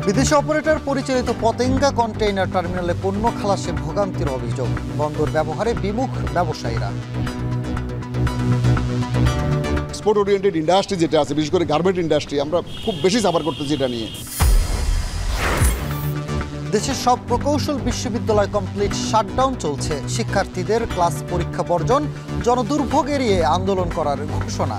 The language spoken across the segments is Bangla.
বিদেশি অপারেটর পরিচালিত পতেঙ্গা কন্টেইনার টার্মিনালে পণ্য খালাসে ভোগান্তির অভিযোগ, বন্দর ব্যবহারে বিমুখ ব্যবসায়ীরা। এক্সপোর্ট ওরিয়েন্টেড ইন্ডাস্ট্রি যেটা আছে, বিশেষ করে গার্মেন্ট ইন্ডাস্ট্রি, আমরা খুব বেশি সাফার করতেছি এটা নিয়ে। দেশের সব প্রকৌশল বিশ্ববিদ্যালয় কমপ্লিট শাটডাউন চলছে, শিক্ষার্থীদের ক্লাস পরীক্ষা বর্জন, জনদুর্ভোগ এড়িয়ে আন্দোলন করার ঘোষণা।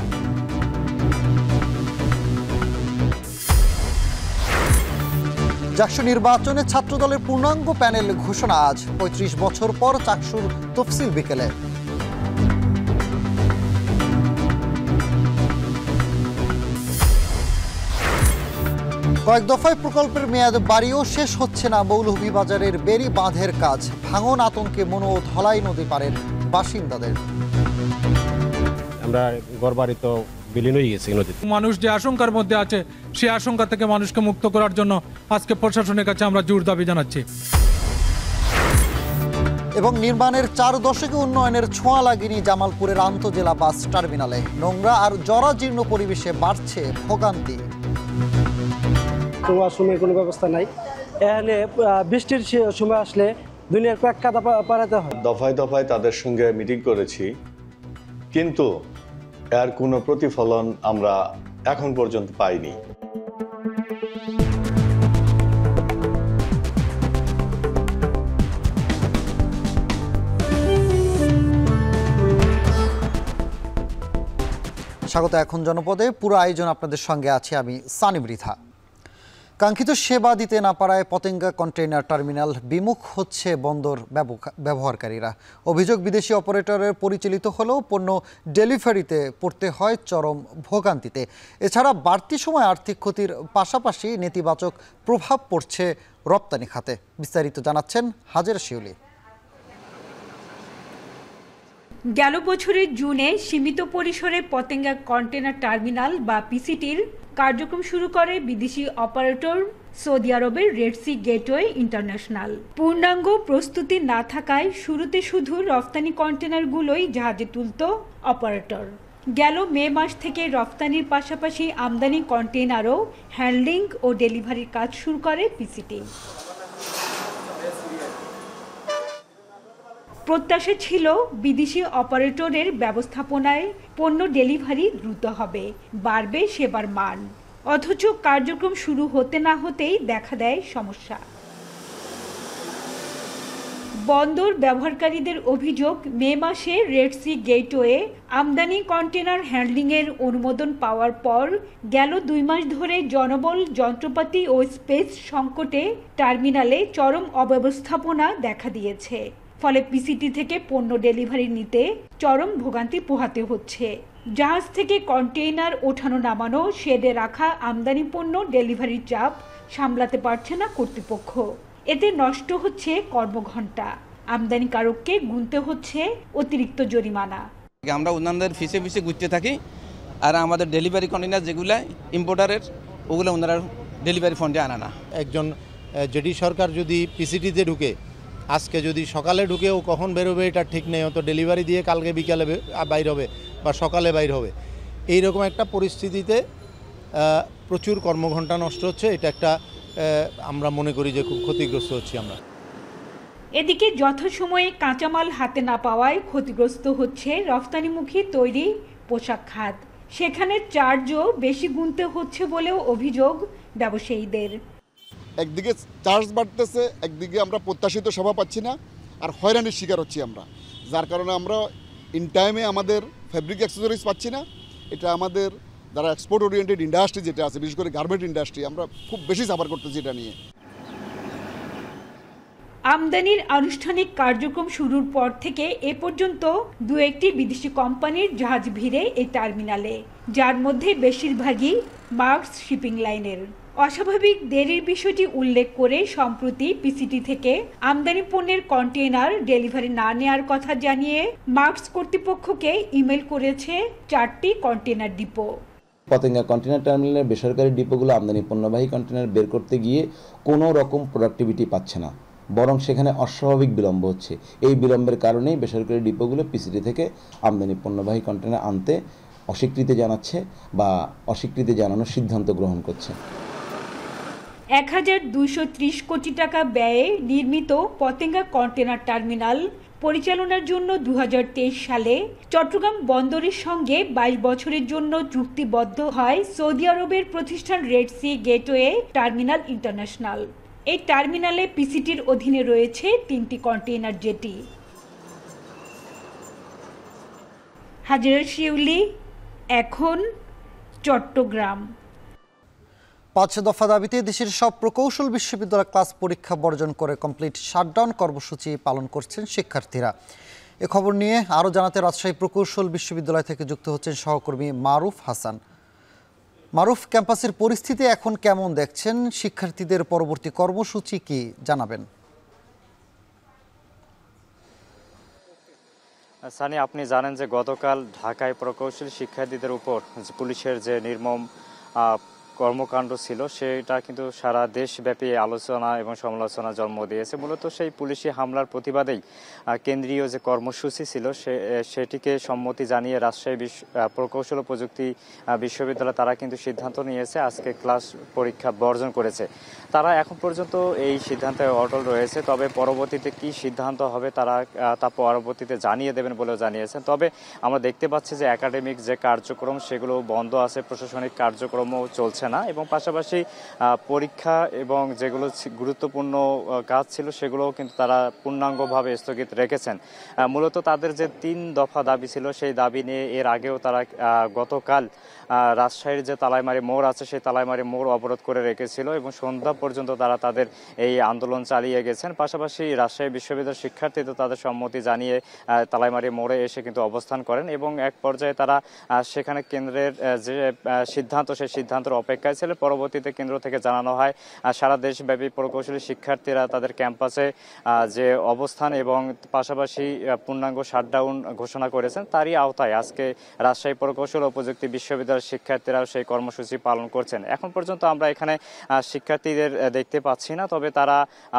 জাকসু নির্বাচনে ছাত্রদলের পূর্ণাঙ্গ প্যানেল ঘোষণা আজ, ৩৫ বছর পর চাকসুর তফসিল বিকেলে। কয়েক দফায় প্রকল্পের মেয়াদ বাড়িয়েও শেষ হচ্ছে না মৌলভীবাজারের বেড়ি বাঁধের কাজ, ভাঙন আতঙ্কে মনো ধলাই নদী পারের বাসিন্দাদের। আমরা ঘরবাড়ি তো বিলীন হয়ে গেছি নদীতে। মানুষ যে আশঙ্কার মধ্যে আছে সেই আশঙ্কা থেকে মানুষকে মুক্ত করার জন্য আজকে প্রশাসনের কাছে আমরা জোর দাবি জানাচ্ছি। এবং নির্মাণের ৪ দশকে উন্নয়নের ছোঁয়া লাগেনি জামালপুরের আন্তজেলা বাস টার্মিনালে, নোংরা আর জরাজীর্ণ পরিবেশে বাড়ছে ভোগান্তি। সময় কোনো ব্যবস্থা নাই, এখানে বৃষ্টির সময় আসলে দুনিয়ার কয়েক কাদা পাড়াতে হয়। দফায় দফায় তাদের সঙ্গে মিটিং করেছি, কিন্তু এর কোনো প্রতিফলন আমরা এখন পর্যন্ত পাইনি। স্বাগত এখন জনপদে। পুরো আয়োজন আপনাদের সঙ্গে আছে আমি সানি মৃধা। কাঙ্ক্ষিত সেবা দিতে না পারায় পতেঙ্গা কন্টেইনার টার্মিনাল বিমুখ হচ্ছে বন্দর ব্যবহারকারীরা। অভিযোগ, বিদেশি অপারেটরের পরিচালিত হলেও পণ্য ডেলিভারিতে পড়তে হয় চরম ভোগান্তিতে। এছাড়া বাড়তি সময় আর্থিক ক্ষতির পাশাপাশি নেতিবাচক প্রভাব পড়ছে রপ্তানি খাতে। বিস্তারিত জানাচ্ছেন হাজেরা শিউলি। গেল বছরের জুনে সীমিত পরিসরে পতেঙ্গা কন্টেইনার টার্মিনাল বা পিসিটির কার্যক্রম শুরু করে বিদেশি অপারেটর সৌদি আরবের রেড সি গেটওয়ে ইন্টারন্যাশনাল। পূর্ণাঙ্গ প্রস্তুতি না থাকায় শুরুতে শুধু রফতানি কন্টেইনারগুলোই জাহাজে তুলত অপারেটর। গেল মে মাস থেকে রফতানির পাশাপাশি আমদানি কন্টেইনারও হ্যান্ডলিং ও ডেলিভারির কাজ শুরু করে পিসিটি। প্রত্যাশা ছিল বিদেশি অপারেটরের ব্যবস্থাপনায় পণ্য ডেলিভারি দ্রুত হবে, বাড়বে সেবার মান। অথচ কার্যক্রম শুরু হতে না হতেই দেখা দেয় সমস্যা। বন্দর ব্যবহারকারীদের অভিযোগ, মে মাসে রেড সি গেটওয়ে আমদানি কন্টেইনার হ্যান্ডলিংয়ের অনুমোদন পাওয়ার পর গেল 2 মাস ধরে জনবল, যন্ত্রপাতি ও স্পেস সংকটে টার্মিনালে চরম অব্যবস্থাপনা দেখা দিয়েছে। ফলে পিসিটি থেকে পণ্য ডেলিভারি নিতে চরম ভোগান্তি পোহাতে হচ্ছে। জাহাজ থেকে কন্টেইনার ওঠানো নামানো, শেডে রাখা আমদানি পণ্য ডেলিভারির চাপ সামলাতে পারছে না কর্তৃপক্ষ। এতে নষ্ট হচ্ছে কর্মঘণ্টা, আমদানিকারককে গুনতে হচ্ছে অতিরিক্ত জরিমানা। আমরা অন্যান্যদের ফিসে ঘুরতে থাকি, আর আমাদের ডেলিভারি কন্টেইনার যেগুলো ইম্পোর্টারের, ওগুলো ওনারা ডেলিভারি ফন্ডে আনা না। একজন জেডি সরকার যদি পিসিটিতে ঢুকে, আজকে যদি সকালে ঢুকেও কখন বেরোবে এটা ঠিক নেই, হয়তো ডেলিভারি দিয়ে কালকে বিকালে বাইর হবে বা সকালে বাইর হবে। এইরকম একটা পরিস্থিতিতে প্রচুর কর্মঘণ্টা নষ্ট হচ্ছে। এটা একটা আমরা মনে করি যে খুব ক্ষতিগ্রস্ত হচ্ছি আমরা। এদিকে যথাসময়ে কাঁচামাল হাতে না পাওয়ায় ক্ষতিগ্রস্ত হচ্ছে রফতানিমুখী তৈরি পোশাক খাত। সেখানে চার্জও বেশি গুনতে হচ্ছে বলেও অভিযোগ ব্যবসায়ীদের। একদিকে চার্জ বাড়তেছে, একদিকে আমরা প্রত্যাশিত সেবা পাচ্ছি না, আর হয়রানির শিকার হচ্ছি আমরা, যার কারণে আমরা ইন টাইমে আমাদের ফ্যাব্রিক অ্যাক্সেসরিজ পাচ্ছি না। এটা আমাদের যারা এক্সপোর্ট ওরিয়েন্টেড ইন্ডাস্ট্রি যেটা আছে, বিশেষ করে গার্মেন্ট ইন্ডাস্ট্রি, আমরা খুব বেশি সাফার করতেছি এটা নিয়ে। আমদানির আনুষ্ঠানিক কার্যক্রম শুরুর পর থেকে এ পর্যন্ত 2-1টি বিদেশি কোম্পানির জাহাজ ভিড়ে এই টার্মিনালে, যার মধ্যে বেশিরভাগই মার্কস শিপিং লাইনের। অস্বাভাবিক দেরির বিষয়টি উল্লেখ করে সম্প্রতি পিসিটি থেকে আমদানি পণ্যের কন্টেইনার ডেলিভারি না নেওয়ার কথা জানিয়ে মার্কস কর্তৃপক্ষকে ইমেল করেছে 4টি কন্টেইনার ডিপো। পতেঙ্গা কন্টেইনার টার্মিনালের বেসরকারি ডিপোগুলো আমদানি পণ্যবাহী কন্টেইনার বের করতে গিয়ে কোনো রকম প্রোডাক্টিভিটি পাচ্ছে না, বরং সেখানে অস্বাভাবিক বিলম্ব হচ্ছে। এই বিলম্বের কারণেই বেসরকারি ডিপোগুলো পিসিটি থেকে আমদানি পণ্যবাহী কন্টেইনার আনতে অস্বীকৃতি জানাচ্ছে বা অস্বীকৃতি জানানোর সিদ্ধান্ত গ্রহণ করছে। 1230 কোটি টাকা ব্যয়ে নির্মিত পতেঙ্গা কন্টেনার টার্মিনাল পরিচালনার জন্য 2023 সালে চট্টগ্রাম বন্দরের সঙ্গে 22 বছরের জন্য চুক্তিবদ্ধ হয় সৌদি আরবের প্রতিষ্ঠান Red Sea Gateway Terminal International. এই টার্মিনালে পিসিটির অধীনে রয়েছে 3টি কন্টেইনার জেটি। হাজেরা শিউলি, এখন চট্টগ্রাম। 5 দফা দাবিতে দেশের সব প্রকৌশল বিশ্ববিদ্যালয় ক্লাস পরীক্ষা বর্জন করে কমপ্লিট শাটডাউন কর্মসূচি পালন করছেন শিক্ষার্থীরা। এ খবর নিয়ে আরও জানাতে রাজশাহী প্রকৌশল বিশ্ববিদ্যালয় থেকে যুক্ত হচ্ছেন সহকর্মী মারুফ হাসান। মারুফ, ক্যাম্পাসের পরিস্থিতি এখন কেমন দেখছেন? শিক্ষার্থীদের পরবর্তী কর্মসূচি কি জানাবেন? সানি, আপনি জানেন যে গতকাল ঢাকায় প্রকৌশলী শিক্ষার্থীদের উপর পুলিশের যে নির্মম কর্মকাণ্ড ছিল সেটা কিন্তু সারা দেশব্যাপী আলোচনা এবং সমালোচনা জন্ম দিয়েছে। মূলত সেই পুলিশি হামলার প্রতিবাদেই কেন্দ্রীয় যে কর্মসূচি ছিল সেটিকে সম্মতি জানিয়ে রাজশাহী প্রকৌশল ও প্রযুক্তি বিশ্ববিদ্যালয় তারা কিন্তু সিদ্ধান্ত নিয়েছে, আজকে ক্লাস পরীক্ষা বর্জন করেছে। তারা এখন পর্যন্ত এই সিদ্ধান্তে অটল রয়েছে, তবে পরবর্তীতে কি সিদ্ধান্ত হবে তা পরবর্তীতে জানিয়ে দেবেন বলেও জানিয়েছেন। তবে আমরা দেখতে পাচ্ছি যে একাডেমিক যে কার্যক্রম সেগুলো বন্ধ আছে, প্রশাসনিক কার্যক্রমও চলছে না, এবং পাশাপাশি পরীক্ষা এবং যেগুলো গুরুত্বপূর্ণ কাজ ছিল সেগুলোও কিন্তু তারা পূর্ণাঙ্গভাবে স্থগিত রেখেছেন। মূলত তাদের যে 3 দফা দাবি ছিল সেই দাবি নিয়ে এর আগেও তারা গতকাল রাজশাহীর যে তালাইমারি মোড় আছে সেই তালাইমারি মোড় অবরোধ করে রেখেছিল এবং সন্ধ্যা পর্যন্ত তারা তাদের এই আন্দোলন চালিয়ে গেছেন। পাশাপাশি রাজশাহী বিশ্ববিদ্যালয়ের শিক্ষার্থীদের তাদের সম্মতি জানিয়ে তালাইমারি মোড়ে এসে কিন্তু অবস্থান করেন এবং এক পর্যায়ে তারা সেখানে কেন্দ্রের যে সিদ্ধান্ত সেই সিদ্ধান্তের অপেক্ষায় ছিল। পরবর্তীতে কেন্দ্র থেকে জানানো হয় সারা দেশব্যাপী প্রকৌশলী শিক্ষার্থীরা তাদের ক্যাম্পাসে যে অবস্থান এবং পাশাপাশি পূর্ণাঙ্গ শাটডাউন ঘোষণা করেছেন, তারই আওতায় আজকে রাজশাহী প্রকৌশল ও প্রযুক্তি বিশ্ববিদ্যালয়ের শিক্ষার্থীরাও সেই কর্মসূচি পালন করছেন। এখন পর্যন্ত আমরা এখানে শিক্ষার্থীদের দেখতে পাচ্ছি না, তবে তারা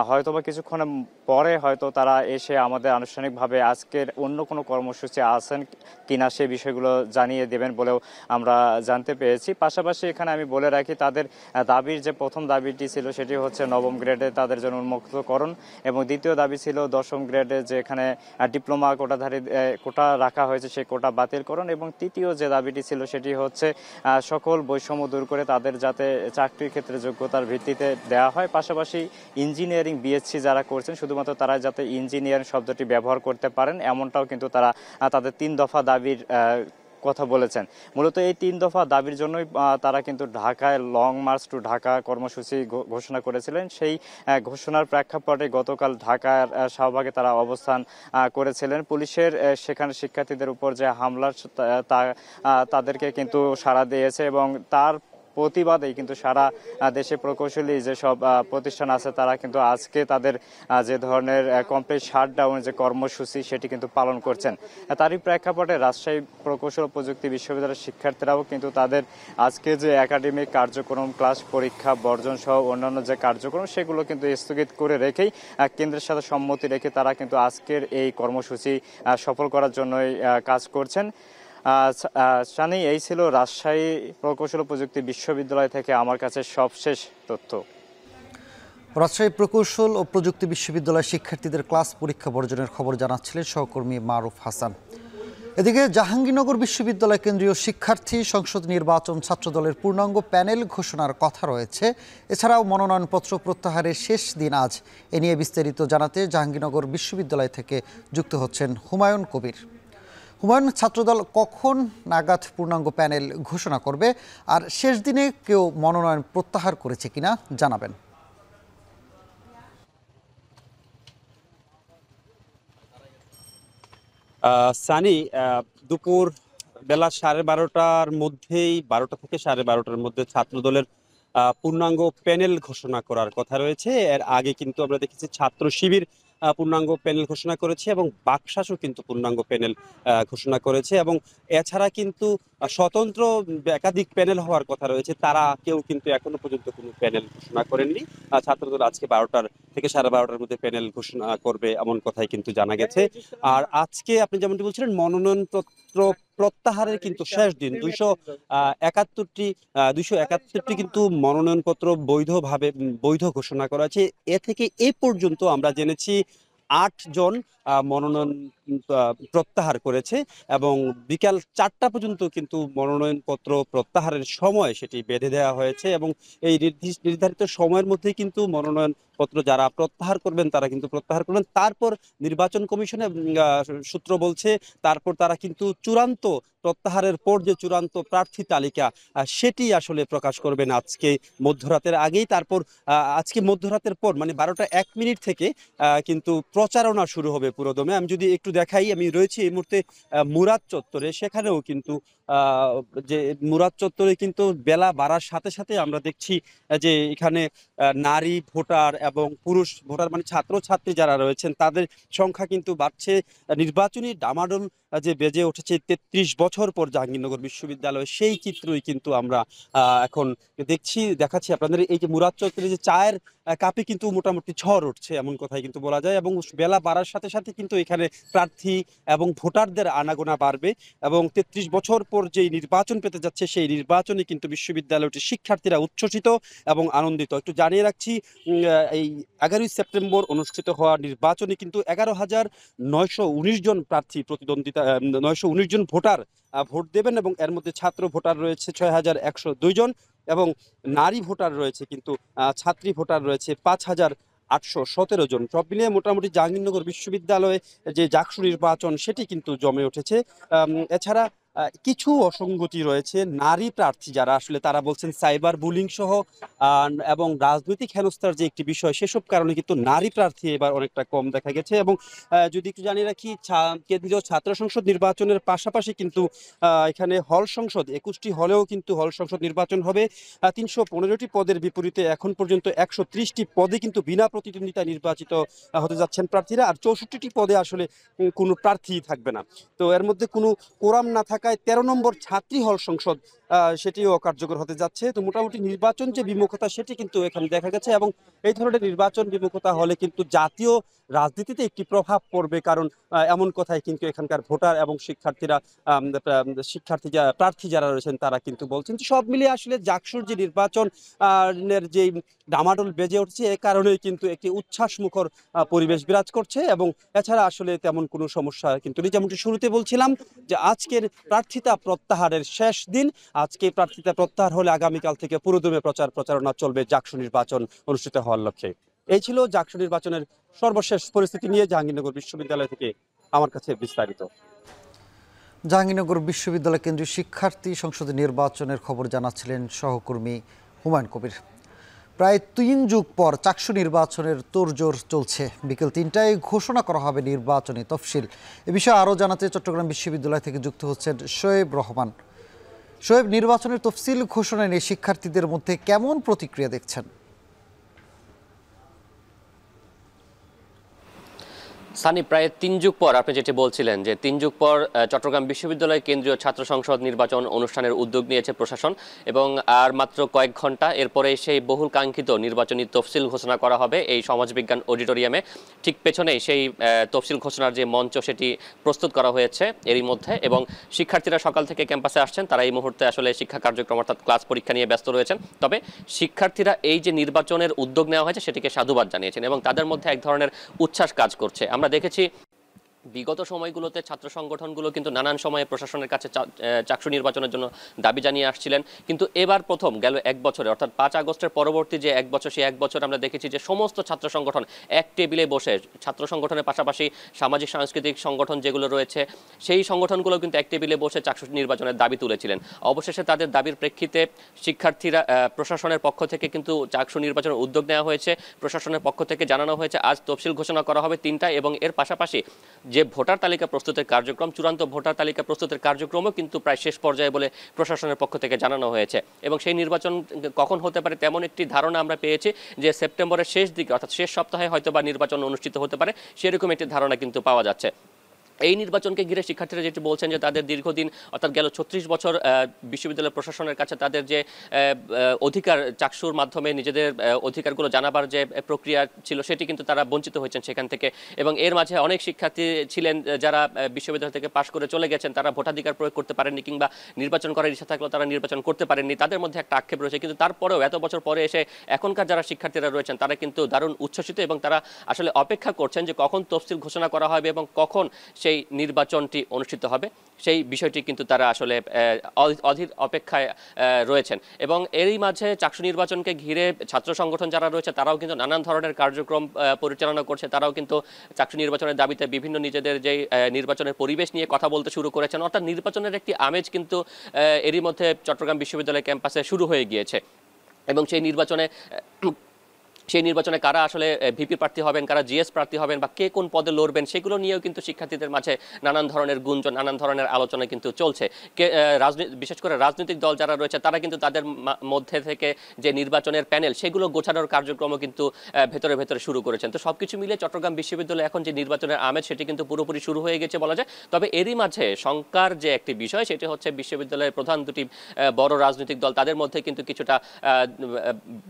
হয়তোবা কিছুক্ষণ পরে হয়তো তারা এসে আমাদের আনুষ্ঠানিকভাবে আজকের অন্য কোনো কর্মসূচি আছেন কিনা সে বিষয়গুলো জানিয়ে দেবেন বলেও আমরা জানতে পেরেছি। পাশাপাশি এখানে আমি বলে রাখি তাদের দাবির যে প্রথম দাবিটি ছিল সেটি হচ্ছে 9ম গ্রেডে তাদের জন্য উন্মুক্তকরণ, এবং দ্বিতীয় দাবি ছিল 10ম গ্রেডে যে এখানে ডিপ্লোমা কোটাধারী কোটা রাখা হয়েছে সেই কোটা বাতিলকরণ, এবং তৃতীয় যে দাবিটি ছিল সেটি হচ্ছে সকল বৈষম্য দূর করে তাদের যাতে চাকরির ক্ষেত্রে যোগ্যতার ভিত্তিতে দেওয়া হয়। পাশাপাশি ইঞ্জিনিয়ারিং বিএসসি যারা করছেন শুধুমাত্র তারা যাতে ইঞ্জিনিয়ারিং শব্দটি ব্যবহার করতে পারেন, এমনটাও কিন্তু তারা তাদের 3 দফা দাবির কথা বলেছেন। মূলত এই 3 দফা দাবির জন্যই তারা কিন্তু ঢাকায় লং মার্চ টু ঢাকা কর্মসূচি ঘোষণা করেছিলেন। সেই ঘোষণার প্রেক্ষাপটে গতকাল ঢাকার শাহবাগে তারা অবস্থান করেছিলেন। পুলিশের সেখানে শিক্ষার্থীদের উপর যে হামলার তাদেরকে কিন্তু সাড়া দিয়েছে এবং তার প্রতিবাদেই কিন্তু সারা দেশে প্রকৌশলী যেসব প্রতিষ্ঠান আছে তারা কিন্তু আজকে তাদের যে ধরনের কমপ্লিট শাটডাউন যে কর্মসূচি সেটি কিন্তু পালন করছেন। তারই প্রেক্ষাপটে রাজশাহী প্রকৌশল প্রযুক্তি বিশ্ববিদ্যালয়ের শিক্ষার্থীরাও কিন্তু তাদের আজকে যে একাডেমিক কার্যক্রম ক্লাস পরীক্ষা বর্জন সহ অন্যান্য যে কার্যক্রম সেগুলো কিন্তু স্থগিত করে রেখেই কেন্দ্রের সাথে সম্মতি রেখে তারা কিন্তু আজকের এই কর্মসূচি সফল করার জন্যই কাজ করছেন। সানি, এই ছিল রাজশাহী প্রকৌশল প্রযুক্তি বিশ্ববিদ্যালয় থেকে আমার কাছে সবশেষ তথ্য। রাজশাহী প্রকৌশল ও প্রযুক্তি বিশ্ববিদ্যালয়ের শিক্ষার্থীদের ক্লাস পরীক্ষা বর্জনের খবর জানাচ্ছিলেন সহকর্মী মারুফ হাসান। এদিকে জাহাঙ্গীরনগর বিশ্ববিদ্যালয় কেন্দ্রীয় শিক্ষার্থী সংসদ নির্বাচন ছাত্রদলের পূর্ণাঙ্গ প্যানেল ঘোষণার কথা রয়েছে। এছাড়াও মনোনয়নপত্র প্রত্যাহারের শেষ দিন আজ। এ নিয়ে বিস্তারিত জানাতে জাহাঙ্গীরনগর বিশ্ববিদ্যালয় থেকে যুক্ত হচ্ছেন হুমায়ুন কবির। হুমায়ুন, ছাত্রদল কখন নাগাদ পূর্ণাঙ্গ প্যানেল ঘোষণা করবে, আর শেষ দিনে কেউ মনোনয়ন প্রত্যাহার করেছে কিনা জানাবেন। সানি, দুপুর বেলা 12:30টার মধ্যেই 12টা থেকে 12:30টার মধ্যে ছাত্রদলের পূর্ণাঙ্গ প্যানেল ঘোষণা করার কথা রয়েছে। এর আগে কিন্তু আমরা দেখেছি ছাত্র শিবির পূর্ণাঙ্গ প্যানেল ঘোষণা করেছে এবং বাকশাসও কিন্তু পূর্ণাঙ্গ প্যানেল ঘোষণা করেছে, এবং এছাড়া কিন্তু স্বতন্ত্র একাধিক প্যানেল হওয়ার কথা রয়েছে, তারা কেউ কিন্তু এখনো পর্যন্ত কোনো প্যানেল ঘোষণা করেননি। ছাত্রদল আজকে 12টার থেকে 12:30টার মধ্যে প্যানেল ঘোষণা করবে এমন কথাই কিন্তু জানা গেছে। আর আজকে আপনি যেমনটি বলছিলেন মনোনয়নপত্র প্রত্যাহারের কিন্তু শেষ দিন, 271টি কিন্তু মনোনয়নপত্র বৈধ ঘোষণা করা হয়েছে। এ থেকে এ পর্যন্ত আমরা জেনেছি 8 জন মনোনয়ন প্রত্যাহার করেছে এবং বিকাল 4টা পর্যন্ত কিন্তু মনোনয়নপত্র প্রত্যাহারের সময় সেটি বেঁধে দেওয়া হয়েছে এবং এই নির্ধারিত সময়ের মধ্যে কিন্তু মনোনয়নপত্র যারা প্রত্যাহার করবেন তারা কিন্তু প্রত্যাহার করবেন। তারপর নির্বাচন কমিশনের সূত্র বলছে তারপর তারা কিন্তু চূড়ান্ত প্রত্যাহারের পর যে চূড়ান্ত প্রার্থী তালিকা সেটি আসলে প্রকাশ করবেন আজকে মধ্যরাতের আগেই। তারপর আজকে মধ্যরাতের পর মানে 12টা 1 মিনিট থেকে কিন্তু প্রচারণা শুরু হবে পুরোদমে। আমি যদি একটু দেখাই, আমি রয়েছি এই মুহূর্তে মুরাদ চত্বরে, সেখানেও কিন্তু যে মুরাদ চত্বরে কিন্তু বেলা বাড়ার সাথে সাথে আমরা দেখছি যে এখানে নারী ভোটার এবং পুরুষ ভোটার মানে ছাত্রছাত্রী যারা রয়েছেন তাদের সংখ্যা কিন্তু বাড়ছে। নির্বাচনী ডামাডোল যে বেজে উঠেছে 33 বছর পর জাহাঙ্গীরনগর বিশ্ববিদ্যালয়, সেই চিত্রই কিন্তু আমরা এখন দেখাচ্ছি আপনাদের। এই যে মুরাদ চত্বরে যে চায়ের কাপে কিন্তু মোটামুটি ঝড় উঠছে এমন কথাই কিন্তু বলা যায় এবং বেলা বাড়ার সাথে সাথে কিন্তু এখানে প্রার্থী এবং ভোটারদের আনাগোনা বাড়বে এবং 33 বছর পর যেই নির্বাচন পেতে যাচ্ছে সেই নির্বাচনে কিন্তু বিশ্ববিদ্যালয়টির শিক্ষার্থীরা উচ্ছ্বসিত এবং আনন্দিত। একটু জানিয়ে রাখছি, এই 11ই সেপ্টেম্বর অনুষ্ঠিত হওয়া নির্বাচনে কিন্তু 11,919 জন প্রার্থী প্রতিদ্বন্দ্বিতা, 919 জন ভোটার ভোট দেবেন এবং এর মধ্যে ছাত্র ভোটার রয়েছে 6,102 জন এবং নারী ভোটার রয়েছে কিন্তু ছাত্রী ভোটার রয়েছে 5,817 জন। সব মিলিয়ে মোটামুটি জাহাঙ্গীরনগর বিশ্ববিদ্যালয়ে যে জাকসু নির্বাচন সেটি কিন্তু জমে উঠেছে। এছাড়া কিছু অসঙ্গতি রয়েছে। নারী প্রার্থী যারা আসলে তারা বলছেন সাইবার বুলিং সহ এবং রাজনৈতিক হেনস্থার যে একটি বিষয়, সেসব কারণে কিন্তু নারী প্রার্থী এবার অনেকটা কম দেখা গেছে। এবং যদি একটু জানিয়ে রাখি, কেন্দ্রীয় ছাত্র সংসদ নির্বাচনের পাশাপাশি কিন্তু এখানে হল সংসদ 21টি হলেও কিন্তু হল সংসদ নির্বাচন হবে। 315টি পদের বিপরীতে এখন পর্যন্ত 130টি পদে কিন্তু বিনা প্রতিদ্বন্দ্বিতা নির্বাচিত হতে যাচ্ছেন প্রার্থীরা, আর 64টি পদে আসলে কোনো প্রার্থী থাকবে না। তো এর মধ্যে কোনো কোরাম না থাকায় 13 নম্বর ছাত্রী হল সংসদ সেটিও কার্যকর হতে যাচ্ছে। তো মোটামুটি নির্বাচন যে বিমুখতা সেটি কিন্তু এখানে দেখা গেছে এবং এই ধরনের নির্বাচন বিমুখতা হলে কিন্তু জাতীয় রাজনীতিতে একটি প্রভাব পড়বে, কারণ এমন কথাই কিন্তু এখানকার ভোটার এবং প্রার্থী যারা রয়েছেন তারা কিন্তু বলছেন। সব মিলিয়ে আসলে জাকসুর যে নির্বাচনের যে ডামাডোল বেজে উঠছে এ কারণেই কিন্তু একটি উচ্ছ্বাসমুখর পরিবেশ বিরাজ করছে এবং এছাড়া আসলে তেমন কোনো সমস্যা কিন্তু নেই। যেমনটি শুরুতে বলছিলাম যে আজকের প্রার্থিতা প্রত্যাহারের শেষ দিন, আজকে প্রার্থিতা প্রত্যাহার হলে আগামীকাল থেকে পুরোদমে প্রচারণা চলবে জাকসু নির্বাচন অনুষ্ঠিত হওয়ার লক্ষ্যে। এই ছিল জাকসু নির্বাচনের সর্বশেষ পরিস্থিতি নিয়ে জাহাঙ্গীরনগর বিশ্ববিদ্যালয় থেকে আমার কাছে বিস্তারিত। জাহাঙ্গীরনগর বিশ্ববিদ্যালয় কেন্দ্রীয় শিক্ষার্থী সংসদের নির্বাচনের খবর জানাচ্ছিলেন সহকর্মী হুমায়ুন কবির। প্রায় 3 যুগ পর চাকসু নির্বাচনের তোড়জোড় চলছে। বিকেল 3টায় ঘোষণা করা হবে নির্বাচনী তফসিল। এ বিষয়ে আরও জানাতে চট্টগ্রাম বিশ্ববিদ্যালয় থেকে যুক্ত হচ্ছেন শোয়েব রহমান। শোয়েব, নির্বাচনের তফসিল ঘোষণা নিয়ে শিক্ষার্থীদের মধ্যে কেমন প্রতিক্রিয়া দেখছেন? সানি, প্রায় 3 যুগ পর আপনি যেটি বলছিলেন যে 3 যুগ পর চট্টগ্রাম বিশ্ববিদ্যালয় কেন্দ্রীয় ছাত্র সংসদ নির্বাচন অনুষ্ঠানের উদ্যোগ নিয়েছে প্রশাসন এবং আর মাত্র কয়েক ঘন্টা এরপরে সেই বহুল কাঙ্ক্ষিত নির্বাচনী তফসিল ঘোষণা করা হবে এই সমাজবিজ্ঞান অডিটোরিয়ামে। ঠিক পেছনেই সেই তফসিল ঘোষণার যে মঞ্চ সেটি প্রস্তুত করা হয়েছে এরই মধ্যে এবং শিক্ষার্থীরা সকাল থেকে ক্যাম্পাসে আসছেন। তারা এই মুহূর্তে আসলে শিক্ষা কার্যক্রম অর্থাৎ ক্লাস পরীক্ষা নিয়ে ব্যস্ত রয়েছেন। তবে শিক্ষার্থীরা এই যে নির্বাচনের উদ্যোগ নেওয়া হয়েছে সেটিকে সাধুবাদ জানিয়েছেন এবং তাদের মধ্যে এক ধরনের উচ্ছ্বাস কাজ করছে। আমরা দেখেছি বিগত সময়গুলোতে ছাত্র সংগঠনগুলো কিন্তু নানান সময়ে প্রশাসনের কাছে চাকসু নির্বাচনের জন্য দাবি জানিয়ে আসছিলেন, কিন্তু এবার প্রথম গেল 1 বছরে অর্থাৎ 5 আগস্টের পরবর্তী যে 1 বছর, সেই 1 বছর আমরা দেখেছি যে সমস্ত ছাত্র সংগঠন এক টেবিলে বসে, ছাত্র সংগঠনের পাশাপাশি সামাজিক সাংস্কৃতিক সংগঠন যেগুলো রয়েছে সেই সংগঠনগুলো কিন্তু এক টেবিলে বসে চাকসু নির্বাচনের দাবি তুলেছিলেন। অবশেষে তাদের দাবির প্রেক্ষিতে শিক্ষার্থীরা প্রশাসনের পক্ষ থেকে কিন্তু চাকসু নির্বাচনের উদ্যোগ নেওয়া হয়েছে। প্রশাসনের পক্ষ থেকে জানানো হয়েছে আজ তফসিল ঘোষণা করা হবে 3টায় এবং এর পাশাপাশি যে ভোটার তালিকা প্রস্তুতের কার্যক্রম, চূড়ান্ত ভোটার তালিকা প্রস্তুতের কার্যক্রমও কিন্তু প্রায় শেষ পর্যায়ে বলে প্রশাসনের পক্ষ থেকে জানানো হয়েছে এবং সেই নির্বাচন কখন হতে পারে তেমন একটি ধারণা আমরা পেয়েছি যে সেপ্টেম্বরের শেষ দিকে অর্থাৎ শেষ সপ্তাহে হয়তো বা নির্বাচন অনুষ্ঠিত হতে পারে, সেরকম একটি ধারণা কিন্তু পাওয়া যাচ্ছে। এই নির্বাচনকে ঘিরে শিক্ষার্থীরা যেটি বলছেন যে তাদের দীর্ঘদিন অর্থাৎ গেল ৩৬ বছর বিশ্ববিদ্যালয় প্রশাসনের কাছে তাদের যে অধিকার চাকসুর মাধ্যমে নিজেদের অধিকারগুলো জানাবার যে প্রক্রিয়া ছিল সেটি কিন্তু তারা বঞ্চিত হয়েছেন সেখান থেকে। এবং এর মাঝে অনেক শিক্ষার্থী ছিলেন যারা বিশ্ববিদ্যালয় থেকে পাশ করে চলে গেছেন, তারা ভোটাধিকার প্রয়োগ করতে পারেননি কিংবা নির্বাচন করার ইচ্ছা থাকলেও তারা নির্বাচন করতে পারেননি। তাদের মধ্যে একটা আক্ষেপ রয়েছে, কিন্তু তারপরেও এত বছর পরে এসে এখনকার যারা শিক্ষার্থীরা রয়েছেন তারা কিন্তু দারুণ উচ্ছ্বসিত এবং তারা আসলে অপেক্ষা করছেন যে কখন তফসিল ঘোষণা করা হবে এবং কখন সেই নির্বাচনটি অনুষ্ঠিত হবে। সেই বিষয়টি কিন্তু তারা আসলে অধীর অপেক্ষায় রয়েছেন। এবং এরই মাঝে চাকসু নির্বাচনকে ঘিরে ছাত্র সংগঠন যারা রয়েছে তারাও কিন্তু নানান ধরনের কার্যক্রম পরিচালনা করছে। তারাও কিন্তু চাকসু নির্বাচনের দাবিতে বিভিন্ন নিজেদের যে নির্বাচনের পরিবেশ নিয়ে কথা বলতে শুরু করেছেন। অর্থাৎ নির্বাচনের একটি আমেজ কিন্তু এরই মধ্যে চট্টগ্রাম বিশ্ববিদ্যালয় ক্যাম্পাসে শুরু হয়ে গিয়েছে। এবং সেই নির্বাচনে কারা আসলে ভিপি প্রার্থী হবেন, কারা জিএস প্রার্থী হবেন বা কে কোন পদে লড়বেন সেগুলো নিয়েও কিন্তু শিক্ষার্থীদের মাঝে নানান ধরনের গুঞ্জন, নানান ধরনের আলোচনা কিন্তু চলছে। বিশেষ করে রাজনৈতিক দল যারা রয়েছে তারা কিন্তু তাদের মধ্যে থেকে যে নির্বাচনের প্যানেল সেগুলো গোছানোর কার্যক্রমও কিন্তু ভেতরে ভেতরে শুরু করেছেন। তো সবকিছু মিলে চট্টগ্রাম বিশ্ববিদ্যালয়ে এখন যে নির্বাচনের আমেজ সেটি কিন্তু পুরোপুরি শুরু হয়ে গেছে বলা যায়। তবে এরই মাঝে শঙ্কার যে একটি বিষয় সেটি হচ্ছে বিশ্ববিদ্যালয়ের প্রধান দুটি বড় রাজনৈতিক দল তাদের মধ্যে কিন্তু কিছুটা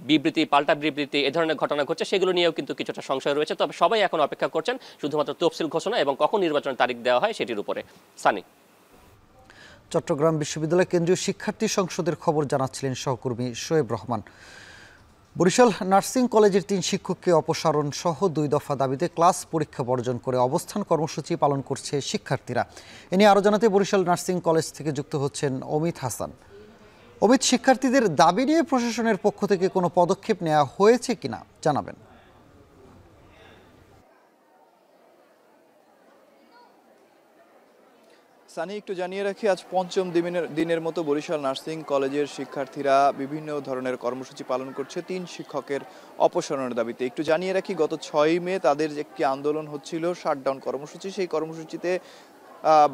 বিবৃতি, পাল্টা বিবৃতি এ ধরনের ঘটনা ঘটছে, সেগুলো নিয়েও কিন্তু কিছুটা সংশয় রয়েছে। তবে সবাই এখন অপেক্ষা করছেন শুধুমাত্র তফসিল ঘোষণা এবং কখন নির্বাচনের তারিখ দেওয়া হয় সেটির উপরে। সানি। চট্টগ্রাম বিশ্ববিদ্যালয় কেন্দ্রীয় শিক্ষার্থী সংসদের খবর জানাচ্ছিলেন সহকর্মী শোয়েব রহমান। বরিশাল নার্সিং কলেজের ৩ শিক্ষককে অপসারণ সহ ২ দফা দাবিতে ক্লাস পরীক্ষা বর্জন করে অবস্থান কর্মসূচি পালন করছে শিক্ষার্থীরা। এ নিয়ে আরও জানাতে বরিশাল নার্সিং কলেজ থেকে যুক্ত হচ্ছেন অমিত হাসান। অমিত, শিক্ষার্থীদের দাবি নিয়ে প্রশাসনের পক্ষ থেকে কোনো পদক্ষেপ নেওয়া হয়েছে কিনা জানাবেন। সানি, একটু জানিয়ে রাখি, আজ পঞ্চম দিনের মতো বরিশাল নার্সিং কলেজের শিক্ষার্থীরা বিভিন্ন ধরনের কর্মসূচি পালন করছে ৩ শিক্ষকের অপসারণের দাবিতে। একটু জানিয়ে রাখি, গত ৬ মে তাদের একটি আন্দোলন হচ্ছিল, শাটডাউন কর্মসূচি। সেই কর্মসূচিতে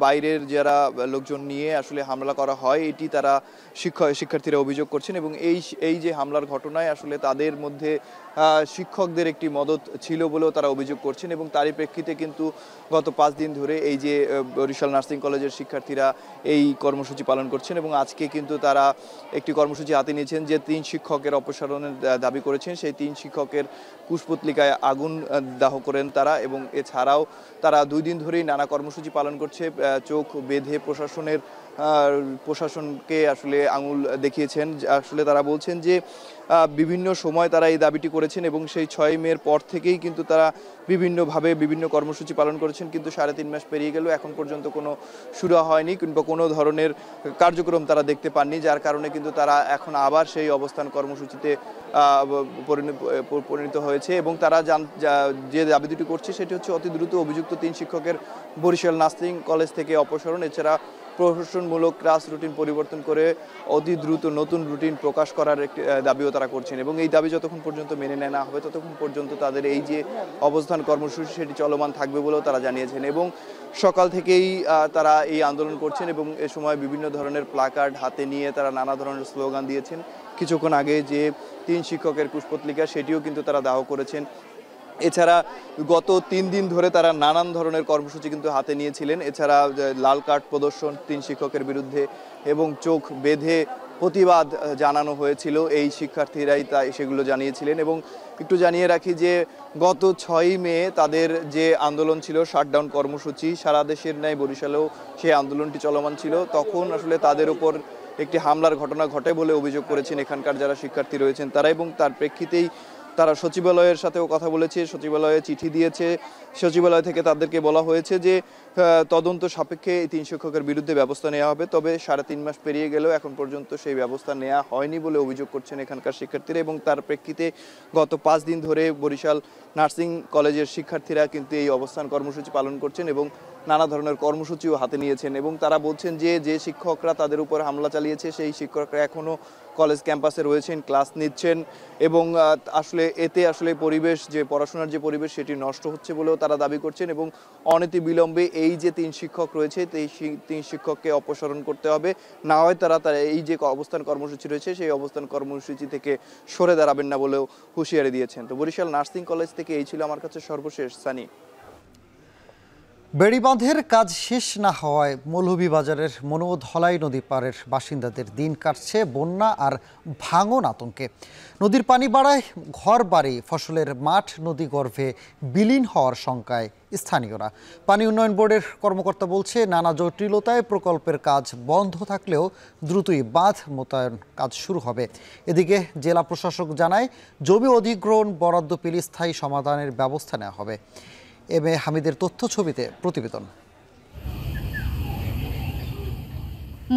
বাইরের যারা লোকজন নিয়ে আসলে হামলা করা হয় এটি তারা শিক্ষার্থীরা অভিযোগ করছেন। এবং এই যে হামলার ঘটনায় আসলে তাদের মধ্যে শিক্ষকদের একটি মদত ছিল বলেও তারা অভিযোগ করছেন। এবং তারই প্রেক্ষিতে কিন্তু গত 5 দিন ধরে এই যে বরিশাল নার্সিং কলেজের শিক্ষার্থীরা এই কর্মসূচি পালন করছেন। এবং আজকে কিন্তু তারা একটি কর্মসূচি হাতে নিয়েছেন যে 3 শিক্ষকের অপসারণের দাবি করেছেন। সেই 3 শিক্ষকের কুশপুতলিকায় আগুন দাহ করেন তারা। এবং এছাড়াও তারা 2 দিন ধরেই নানা কর্মসূচি পালন করছে। চোখ বেঁধে প্রশাসনকে আসলে আঙুল দেখিয়েছেন। আসলে তারা বলছেন যে বিভিন্ন সময় তারা এই দাবিটি করেছেন এবং সেই 6 মের পর থেকেই কিন্তু তারা বিভিন্নভাবে বিভিন্ন কর্মসূচি পালন করেছেন। কিন্তু 3.5 মাস পেরিয়ে গেল, এখন পর্যন্ত কোনো শুরু হয়নি কিংবা কোনো ধরনের কার্যক্রম তারা দেখতে পাননি, যার কারণে কিন্তু তারা এখন আবার সেই অবস্থান কর্মসূচিতে পরিণত হয়েছে। এবং তারা যে দাবি দুটি করছে সেটি হচ্ছে অতি দ্রুত অভিযুক্ত 3 শিক্ষকের বরিশাল নার্সিং কলেজ থেকে অপসারণ, এছাড়া প্রশাসনমূলক ক্লাস রুটিন পরিবর্তন করে অতি দ্রুত নতুন রুটিন প্রকাশ করার একটি দাবিও তারা করছেন। এবং এই দাবি যতক্ষণ পর্যন্ত মেনে নেওয়া হবে ততক্ষণ পর্যন্ত তাদের এই যে অবস্থান কর্মসূচি সেটি চলমান থাকবে বলেও তারা জানিয়েছেন। এবং সকাল থেকেই তারা এই আন্দোলন করছেন এবং এ সময় বিভিন্ন ধরনের প্লাকার্ড হাতে নিয়ে তারা নানা ধরনের স্লোগান দিয়েছেন। কিছুক্ষণ আগে যে 3 শিক্ষকের কুশপুতলিকা সেটিও কিন্তু তারা দাহ করেছেন। এছাড়া গত 3 দিন ধরে তারা নানান ধরনের কর্মসূচি কিন্তু হাতে নিয়েছিলেন। এছাড়া লাল কার্ড প্রদর্শন 3 শিক্ষকের বিরুদ্ধে এবং চোখ বেঁধে প্রতিবাদ জানানো হয়েছিল, এই শিক্ষার্থীরাই তাই সেগুলো জানিয়েছিলেন। এবং একটু জানিয়ে রাখি যে গত 6 মে তাদের যে আন্দোলন ছিল শাটডাউন কর্মসূচি, সারা দেশের ন্যায় বরিশালেও সেই আন্দোলনটি চলমান ছিল। তখন আসলে তাদের উপর একটি হামলার ঘটনা ঘটে বলে অভিযোগ করেছেন এখানকার যারা শিক্ষার্থী রয়েছেন তারা। এবং তার প্রেক্ষিতেই তারা সচিবালয়ের সাথেও কথা বলেছে, সচিবালয়ে চিঠি দিয়েছে। সচিবালয় থেকে তাদেরকে বলা হয়েছে যে তদন্ত সাপেক্ষে এই 3 শিক্ষকের বিরুদ্ধে ব্যবস্থা নেওয়া হবে। তবে 3.5 মাস পেরিয়ে গেলেও এখন পর্যন্ত সেই ব্যবস্থা নেওয়া হয়নি বলে অভিযোগ করছেন এখানকার শিক্ষার্থীরা। এবং তার প্রেক্ষিতে গত 5 দিন ধরে বরিশাল নার্সিং কলেজের শিক্ষার্থীরা কিন্তু এই অবস্থান কর্মসূচি পালন করছেন এবং নানা ধরনের কর্মসূচিও হাতে নিয়েছেন। এবং তারা বলছেন যে শিক্ষকরা তাদের উপর হামলা চালিয়েছে সেই শিক্ষকরা এখনও কলেজ ক্যাম্পাসে রয়েছেন, ক্লাস নিচ্ছেন। এবং আসলে এতে আসলে পরিবেশ, যে পড়াশোনার যে পরিবেশ সেটি নষ্ট হচ্ছে বলেও তারা দাবি করছেন। এবং অনতি বিলম্বে এই যে 3 শিক্ষক রয়েছে এই 3 শিক্ষককে অপসারণ করতে হবে, না হয় তারা এই যে অবস্থান কর্মসূচি রয়েছে সেই অবস্থান কর্মসূচি থেকে সরে দাঁড়াবেন না বলেও হুঁশিয়ারি দিয়েছেন। তো বরিশাল নার্সিং কলেজ থেকে এই ছিল আমার কাছে সর্বশেষ। সানি। চট্টগ্রাম বিশ্ববিদ্যালয় বেড়িবাঁধের কাজ শেষ না হওয়ায় মৌলভীবাজারের মনোধলাই নদী পাড়ের বাসিন্দাদের দিন কাটছে বন্যা আর ভাঙন আতঙ্কে। নদীর পানি বাড়ায় ঘর বাড়ি, ফসলের মাঠ নদী গর্ভে বিলীন হওয়ার শঙ্কায় স্থানীয়রা। পানি উন্নয়ন বোর্ডের কর্মকর্তা বলছে, নানা জটিলতায় প্রকল্পের কাজ বন্ধ থাকলেও দ্রুতই বাঁধ মোতায়েন কাজ শুরু হবে। এদিকে জেলা প্রশাসক জানায়, জমি অধিগ্রহণ বরাদ্দ পেলে স্থায়ী সমাধানের ব্যবস্থা নেওয়া হবে। এম এ হামিদের তথ্য ছবিতে প্রতিবেদন।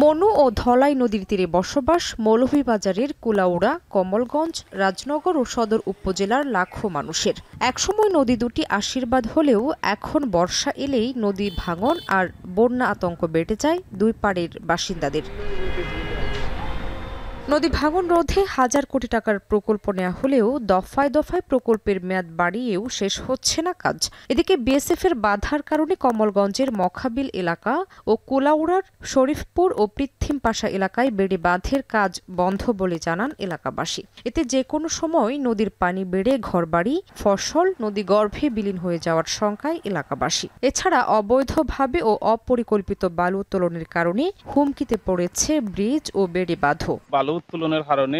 মনু ও ধলাই নদীর তীরে বসবাস মৌলভীবাজারের কুলাউড়া, কমলগঞ্জ, রাজনগর ও সদর উপজেলার লাখো মানুষের। একসময় নদী দুটি আশীর্বাদ হলেও এখন বর্ষা এলেই নদী ভাঙন আর বন্যা আতঙ্ক বেড়ে যায় দুই পাড়ের বাসিন্দাদের। নদী ভাঙন রোধে হাজার কোটি টাকার প্রকল্প নেওয়া হলেও দফায় দফায় প্রকল্পের মেয়াদ বাড়িয়েও শেষ হচ্ছে না কাজ। এদিকে বিএসএফ এর বাধার কারণে কমলগঞ্জের মখাবিল এলাকা ও কুলাউড়ার শরীফপুর ও পৃথিম পাশা এলাকায় বেড়ে বাঁধের কাজ বন্ধ বলে জানান এলাকাবাসী। এতে যে কোনো সময় নদীর পানি বেড়ে ঘরবাড়ি, ফসল নদী গর্ভে বিলীন হয়ে যাওয়ার শঙ্কায় এলাকাবাসী। এছাড়া অবৈধভাবে ও অপরিকল্পিত বালু উত্তোলনের কারণে হুমকিতে পড়েছে ব্রিজ ও বেড়ে বাঁধও। উত্তোলনের কারণে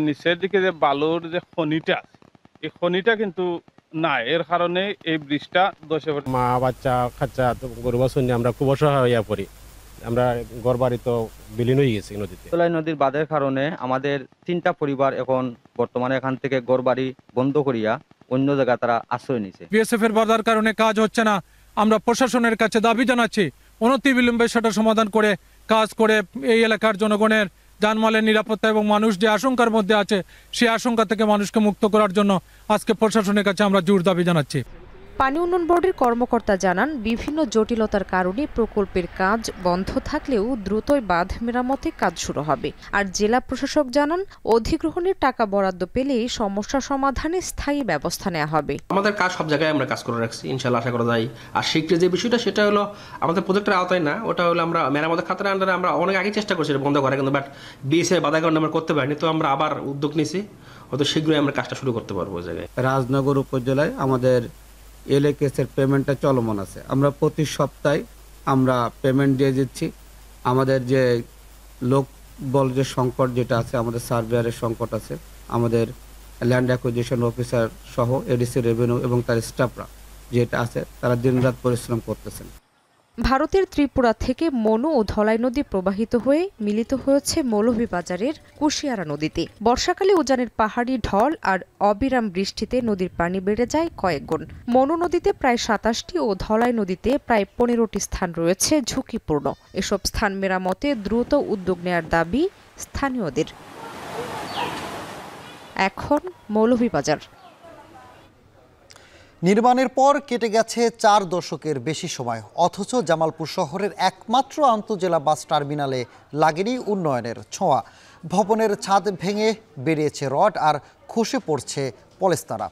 নিচের দিকে যে বালুর যে খনিটা এই খনিটা কিন্তু না, এর কারণে এই ব্রিজটা ধসে পড়ে। মা বাচ্চা খাচ্চা গরু বাছুর নিয়ে আমরা খুব অসহায় হইয়া পড়ি। আমরা ঘর বাড়ি তো বিলীন হয়ে গেছি নদীতে। ধলাই নদীর বাঁধের কারণে আমাদের 3টা পরিবার এখন বর্তমানে এখান থেকে ঘর বাড়ি বন্ধ করিয়া অন্য জায়গায় তারা আশ্রয় নিছে। বিএসএফ এর বাধার কারণে কাজ হচ্ছে না। আমরা প্রশাসনের কাছে দাবি জানাচ্ছি, অনতিবিলম্বে সেটা সমাধান করে কাজ করে এই এলাকার জনগণের জানমালের নিরাপত্তা এবং মানুষ যে আশঙ্কার মধ্যে আছে সেই আশঙ্কা থেকে মানুষকে মুক্ত করার জন্য আজকে প্রশাসনের কাছে আমরা জোর দাবি জানাচ্ছি। পানি উন্নয়ন বোর্ডের কর্মকর্তা জানান, বিভিন্ন জটিলতার কারণে প্রকল্পের কাজ বন্ধ থাকলেও দ্রুতই বাঁধ মেরামতে কাজ শুরু হবে। আর জেলা প্রশাসক জানান, অধিগ্রহণের টাকা বরাদ্দ পেলেই সমস্যা সমাধানে স্থায়ী ব্যবস্থা নেওয়া হবে। আমাদের কাজ সব জায়গায় আমরা কাজ করে রাখছি, ইনশাআল্লাহ আশা করা যায়। আর শীঘ্র যে বিষয়টা সেটা হলো আমাদের প্রজেক্টের আওতায় না, ওটা হলো আমরা মেরামতের খাতের আন্ডারে আমরা অনেক আগে চেষ্টা করছি বন্ধ করা, কিন্তু বাট বিএসএফ বাধার কারণে আমরা করতে পারিনি। তো আমরা আবার উদ্যোগ নিয়েছি, হয়তো শীঘ্রই আমরা কাজটা শুরু করতে পারবো। ওই জায়গায় রাজনগর উপজেলায় আমাদের এলএকেসের পেমেন্টটা চলমান আছে। আমরা প্রতি সপ্তাহে আমরা পেমেন্ট দিয়ে দিচ্ছি। আমাদের যে লোক বল যে সংকট যেটা আছে, আমাদের সার্ভেয়ারের সংকট আছে, আমাদের ল্যান্ড অ্যাকুইজিশন অফিসার সহ এডিসি রেভিনিউ এবং তার স্টাফরা যেটা আছে তারা দিনরাত পরিশ্রম করতেছেন। ভারতের ত্রিপুরা থেকে মনু ও ধলাই নদী প্রবাহিত হয়ে মিলিত হয়েছে মৌলভীবাজারের কুশিয়ারা নদীতে। বর্ষাকালে উজানের পাহাড়ি ঢল আর অবিরাম বৃষ্টিতে নদীর পানি বেড়ে যায় কয়েক গুণ। মনু নদীতে প্রায় 27টি ও ধলাই নদীতে প্রায় 15টি স্থান রয়েছে ঝুঁকিপূর্ণ। এসব স্থান মেরামতে দ্রুত উদ্যোগ নেয়ার দাবি স্থানীয়দের। এখন মৌলভীবাজার। নির্মাণের পর কেটে গেছে 4 দশকের বেশি সময়, অথচ জামালপুর শহরের একমাত্র আন্তজেলা বাস টার্মিনালে লাগেনি উন্নয়নের ছোঁয়া। ভবনের ছাদ ভেঙে বেরিয়েছে রড আর খসে পড়ছে পলেস্তারা।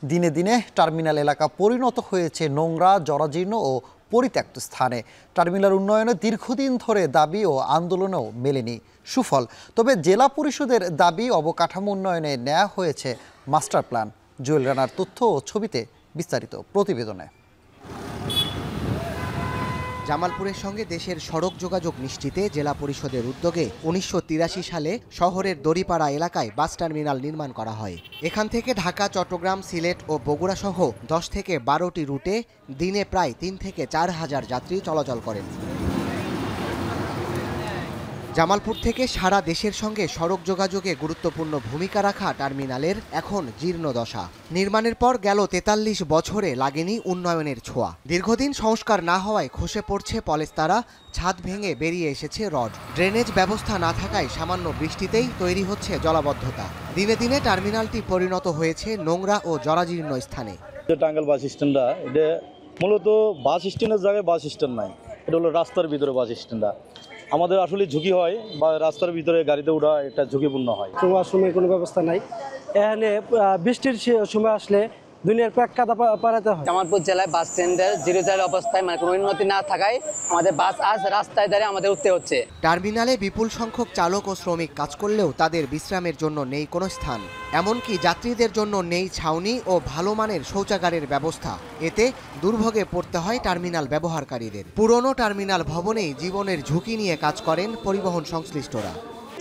দিনে দিনে টার্মিনাল এলাকা পরিণত হয়েছে নোংরা, জরাজীর্ণ ও পরিত্যক্ত স্থানে। টার্মিনাল উন্নয়নে দীর্ঘদিন ধরে দাবি ও আন্দোলনেও মেলেনি সুফল। তবে জেলা পরিষদের দাবি, অবকাঠামো উন্নয়নে নেওয়া হয়েছে মাস্টার প্ল্যান। জুয়েল রানার তথ্য ও ছবিতে বিস্তারিত প্রতিবেদনে। জামালপুরের সঙ্গে দেশের সড়ক যোগাযোগ নিশ্চিতে জেলা পরিষদের উদ্যোগে 1983 সালে শহরের দড়িপাড়া এলাকায় বাস টার্মিনাল নির্মাণ করা হয়। এখান থেকে ঢাকা, চট্টগ্রাম, সিলেট ও বগুড়া সহ 10 থেকে 12টি রুটে দিনে প্রায় 3 থেকে 4 হাজার যাত্রী চলাচল করেন। জামালপুর থেকে সারা দেশের সঙ্গে সড়ক যোগাযোগে গুরুত্বপূর্ণ ভূমিকা রাখা টার্মিনালের এখন জীর্ণ দশা। নির্মাণের পর গেল 43 বছরে লাগেনি উন্নয়নের ছোঁয়া। দীর্ঘদিন সংস্কার না হওয়ায় খসে পড়ছে পলেস্তারা, ছাদ ভেঙে বেরিয়ে এসেছে রড। ড্রেনেজ ব্যবস্থা না থাকায় সামান্য বৃষ্টিতেই তৈরি হচ্ছে জলাবদ্ধতা। দিনে দিনে টার্মিনালটি পরিণত হয়েছে নোংরা ও জরাজীর্ণ স্থানে। টাঙ্গাইল বাস স্ট্যান্ডটা এটা মূলত বাস স্ট্যান্ডের জায়গায় বাস স্ট্যান্ড নাই, এটা হলো রাস্তার ভিতরে বাস স্ট্যান্ডটা। আমাদের আসলে ঝুঁকি হয়, বা রাস্তার ভিতরে গাড়িতে ওঠা এটা ঝুঁকিপূর্ণ হয়। সময় কোনো ব্যবস্থা নাই। এখানে বৃষ্টির সময় আসলে দুনিয়ার প্রেক্ষাতা পারাতে হয়। জামালপুর জেলায় বাস স্ট্যান্ডের জিরো অবস্থায় মানে কোনো উন্নতি না থাকায় আমাদের বাস আজ রাস্তায় দাঁড়িয়ে আমাদের উঠতে হচ্ছে। টার্মিনালে বিপুল সংখ্যক চালক ও শ্রমিক কাজ করলেও তাদের বিশ্রামের জন্য নেই কোনো স্থান, এমনকি যাত্রীদের জন্য নেই ছাউনি ও ভালো মানের শৌচাগারের ব্যবস্থা। এতে দুর্ভোগে পড়তে হয় টার্মিনাল ব্যবহারকারীদের। পুরনো টার্মিনাল ভবনেই জীবনের ঝুঁকি নিয়ে কাজ করেন পরিবহন সংশ্লিষ্টরা।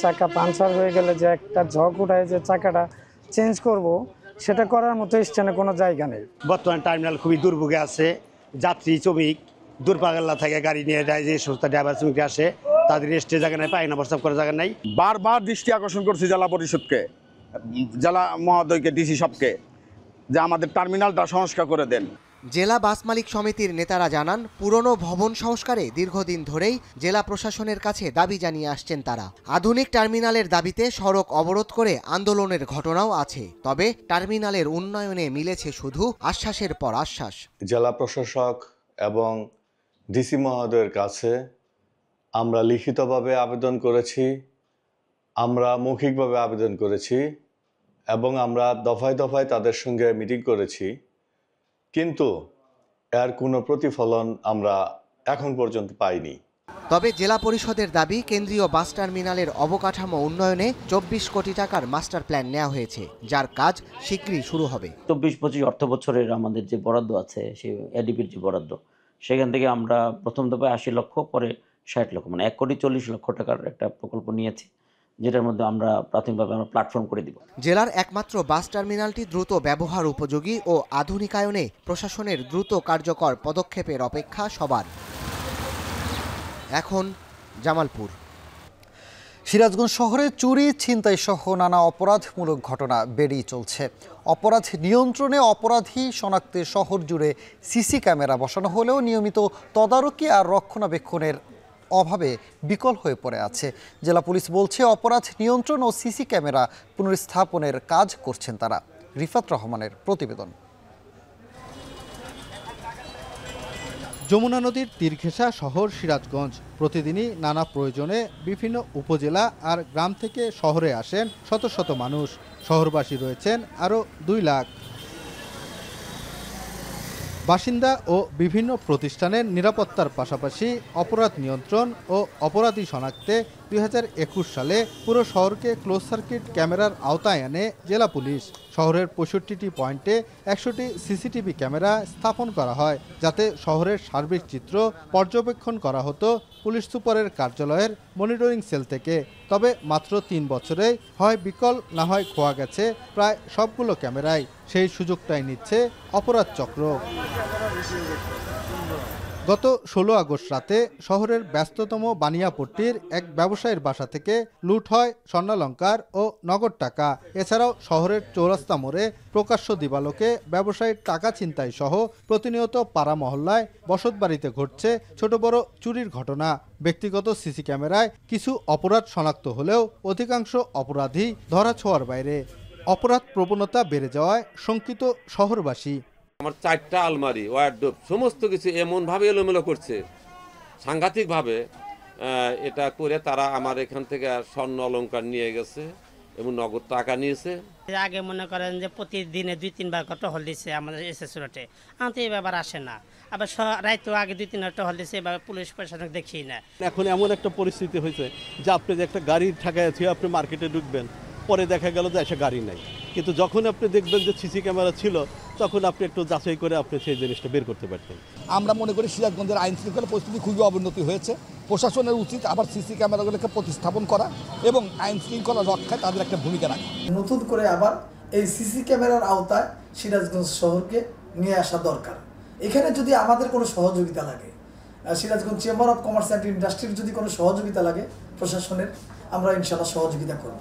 চাকা পাঞ্চার হয়ে গেলে যে একটা ঝক উঠায় যে চাকাটা চেঞ্জ করব, সেটা করার মতো স্ট্যান্ডে কোনো জায়গা নেই। বর্তমান টার্মিনাল খুবই দুর্ভোগে আছে। যাত্রী শ্রমিক দূরপাল্লা থেকে গাড়ি নিয়ে যায়, যে সংস্থা ড্রাইভার শ্রমিকরা আসে তাদের রেস্টের জায়গা নেই, পায়না প্রস্তাব করার জায়গা নেই। বারবার দৃষ্টি আকর্ষণ করছি জেলা পরিষদকে, জেলা মহোদয়কে, ডিসি সবকে, যে আমাদের টার্মিনালটা সংস্কার করে দেন। জেলা বাস মালিক সমিতির নেতারা জানান, পুরনো ভবন সংস্কারে দীর্ঘদিন ধরেই জেলা প্রশাসনের কাছে দাবি জানিয়ে আসছেন তারা। আধুনিক টার্মিনালের দাবিতে সড়ক অবরোধ করে আন্দোলনের ঘটনাও আছে। তবে টার্মিনালের উন্নয়নে মিলেছে শুধু আশ্বাসের পর আশ্বাস। জেলা প্রশাসক এবং ডিসি মহোদয়ের কাছে আমরা লিখিতভাবে আবেদন করেছি, আমরা মৌখিকভাবে আবেদন করেছি এবং আমরা দফায় দফায় তাদের সঙ্গে মিটিং করেছি, কিন্তু এর কোনো প্রতিফলন আমরা এখন পর্যন্ত পাইনি। তবে জেলা পরিষদের দাবি, কেন্দ্রীয় বাস টার্মিনালের অবকাঠামো উন্নয়নে 24 কোটি টাকার মাস্টার প্ল্যান নেওয়া হয়েছে, যার কাজ শীঘ্রই শুরু হবে। 24-25 অর্থ বছরের আমাদের যে বরাদ্দ আছে, সেই এডিপির যে বরাদ্দ, সেখান থেকে আমরা প্রথম দফায় 80 লক্ষ, পরে 60 লক্ষ, মানে 1,40,00,000 টাকার একটা প্রকল্প নিয়েছি, যেটার মধ্যে আমরা প্রাথমিকভাবে আমরা প্ল্যাটফর্ম করে দিব। জেলার একমাত্র বাস টার্মিনালটি দ্রুত ব্যবহার উপযোগী ও আধুনিকায়নে প্রশাসনের দ্রুত কার্যকর পদক্ষেপের অপেক্ষা সবার। এখন জামালপুর। সিরাজগঞ্জ শহরে চুরি, ছিনতাই সহ নানা অপরাধমূলক ঘটনা বেড়েই চলছে। অপরাধ নিয়ন্ত্রণে অপরাধী শনাক্তে শহর জুড়ে সিসি ক্যামেরা বসানো হলেও নিয়মিত তদারকি আর রক্ষণাবেক্ষণের অভাবে বিকল হয়ে পড়ে আছে। জেলা পুলিশ বলছে, অপরাধ নিয়ন্ত্রণ ও সিসি ক্যামেরা পুনর্স্থাপনের কাজ করছেন তারা। রিফাত রহমানের প্রতিবেদন। যমুনা নদীর তীর ঘেঁষা শহর সিরাজগঞ্জ। প্রতিদিনই নানা প্রয়োজনে বিভিন্ন উপজেলা আর গ্রাম থেকে শহরে আসেন শত শত মানুষ। শহরবাসী রয়েছেন আরও 2 লাখ। বাসিন্দা ও বিভিন্ন প্রতিষ্ঠানের নিরাপত্তার পাশাপাশি অপরাধ নিয়ন্ত্রণ ও অপরাধী শনাক্তে 2021 সালে পুরো শহরকে ক্লোজ সার্কিট ক্যামেরার আওতায় আনে জেলা পুলিশ। শহরের 65টি পয়েন্টে 100টি সিসিটিভি ক্যামেরা স্থাপন করা হয়, যাতে শহরের সার্বিক চিত্র পর্যবেক্ষণ করা হতো পুলিশ সুপারের কার্যালয়ের মনিটরিং সেল থেকে। তবে মাত্র 3 বছরে হয় বিকল, না হয় খোয়া গেছে প্রায় সবগুলো ক্যামেরাই। সেই সুযোগটাই নিচ্ছে অপরাধ চক্র। গত 16 আগস্ট রাতে শহরের ব্যস্ততম বানিয়াপট্টির এক ব্যবসায়ীর বাসা থেকে লুট হয় স্বর্ণালংকার ও নগদ টাকা। এছাড়াও শহরের চৌরাস্তা মোড়ে প্রকাশ্য দিবালোকে ব্যবসায়ীর টাকা ছিনতাই সহ প্রতিনিয়ত পাড়া মহল্লায় বসতবাড়িতে ঘটছে ছোট বড় চুরির ঘটনা। ব্যক্তিগত সিসি ক্যামেরায় কিছু অপরাধ শনাক্ত হলেও অধিকাংশ অপরাধী ধরাছোঁয়ার বাইরে। অপরাধ প্রবণতা বেড়ে যাওয়ায় শঙ্কিত শহরবাসী। আমার 4টা আলমারি, ওয়ারড্রোব, সমস্ত কিছু এমনভাবে এলোমেলো করছে, সাংঘাতিকভাবে। এটা করে তারা আমার এখান থেকে স্বর্ণ অলংকার নিয়ে গেছে এবং নগদ টাকা নিয়েছে। আগে মনে করেন যে প্রতিদিনে 2-3 বার টহল দিচ্ছে আমাদের এসএস রোডে, আমাদের এই ব্যাপার আসে না। আবার রাইতেও আগে 2-3 বার টহল দিচ্ছে, এবার পুলিশ প্রশাসন দেখি না। এখন এমন একটা পরিস্থিতি হয়েছে যে আপনি যে একটা গাড়ি ঠেকায় আছে, আপনি মার্কেটে ঢুকবেন, পরে দেখা গেল যে এসে গাড়ি নাই, কিন্তু যখন আপনি দেখবেন যে সিসি ক্যামেরা ছিল, তখন আপনি একটু যাচাই করে আপনি সেই জিনিসটা বের করতে পারতেন। আমরা মনে করি সিরাজগঞ্জের আইন শৃঙ্খলা পরিস্থিতি খুবই অবনতি হয়েছে। প্রশাসনের উচিত আবার সিসি ক্যামেরাগুলোকে প্রতিস্থাপন করা এবং আইন শৃঙ্খলা রক্ষায় তাদের একটা ভূমিকা রাখা। নতুন করে আবার এই সিসি ক্যামেরার আওতায় সিরাজগঞ্জ শহরকে নিয়ে আসা দরকার। এখানে যদি আমাদের কোনো সহযোগিতা লাগে, Sirajganj chamber of commerce and ইন্ডাস্ট্রির যদি কোনো সহযোগিতা লাগে প্রশাসনের, আমরা ইনশাআল্লাহ সহযোগিতা করব।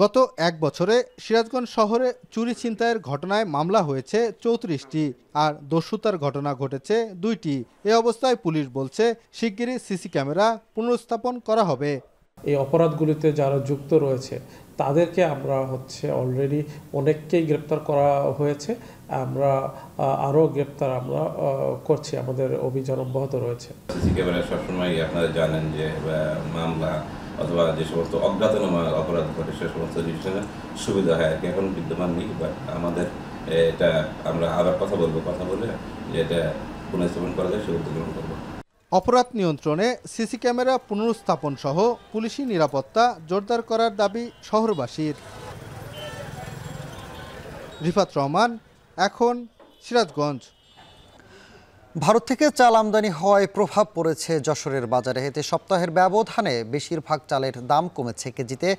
গত 1 বছরে সিরাজগঞ্জ শহরে চুরি ছিনতাইয়ের ঘটনায় মামলা হয়েছে 34টি, আর দস্যুতার ঘটনা ঘটেছে 2টি। এ অবস্থায় পুলিশ বলছে, শিগগিরই সিসি ক্যামেরা পুনর্স্থাপন করা হবে। এই অপরাধগুলিতে যারা যুক্ত রয়েছে তাদেরকে আমরা অলরেডি অনেককেই গ্রেপ্তার করা হয়েছে। আমরা আরও গ্রেপ্তার আমরা করছি, আমাদের অভিযান অব্যাহত রয়েছে। সিসি ক্যামেরা সবসময় আপনারা জানেন যে মামলা অথবা যে সমস্ত অজ্ঞাতনামা অপরাধ ঘটে সে সমস্ত জিনিসের সুবিধা হয় আর কি, এখন বিদ্যমান নেই। বাট আমাদের এটা আমরা আরও কথা বলে যে এটা পুনঃস্থাপন করা যায় সে উদ্যোগ গ্রহণ করবো। অপরাধ নিয়ন্ত্রণে সিসি ক্যামেরা পুনরুস্থাপন সহ পুলিশি নিরাপত্তা জোরদার করার দাবি শহরবাসীর। রিফাত রহমান, এখন সিরাজগঞ্জ। ভারত থেকে চাল আমদানি হওয়ায় প্রভাব পড়েছে যশোরের বাজারে। এতে সপ্তাহের ব্যবধানে বেশিরভাগ চালের দাম কমেছে কেজিতে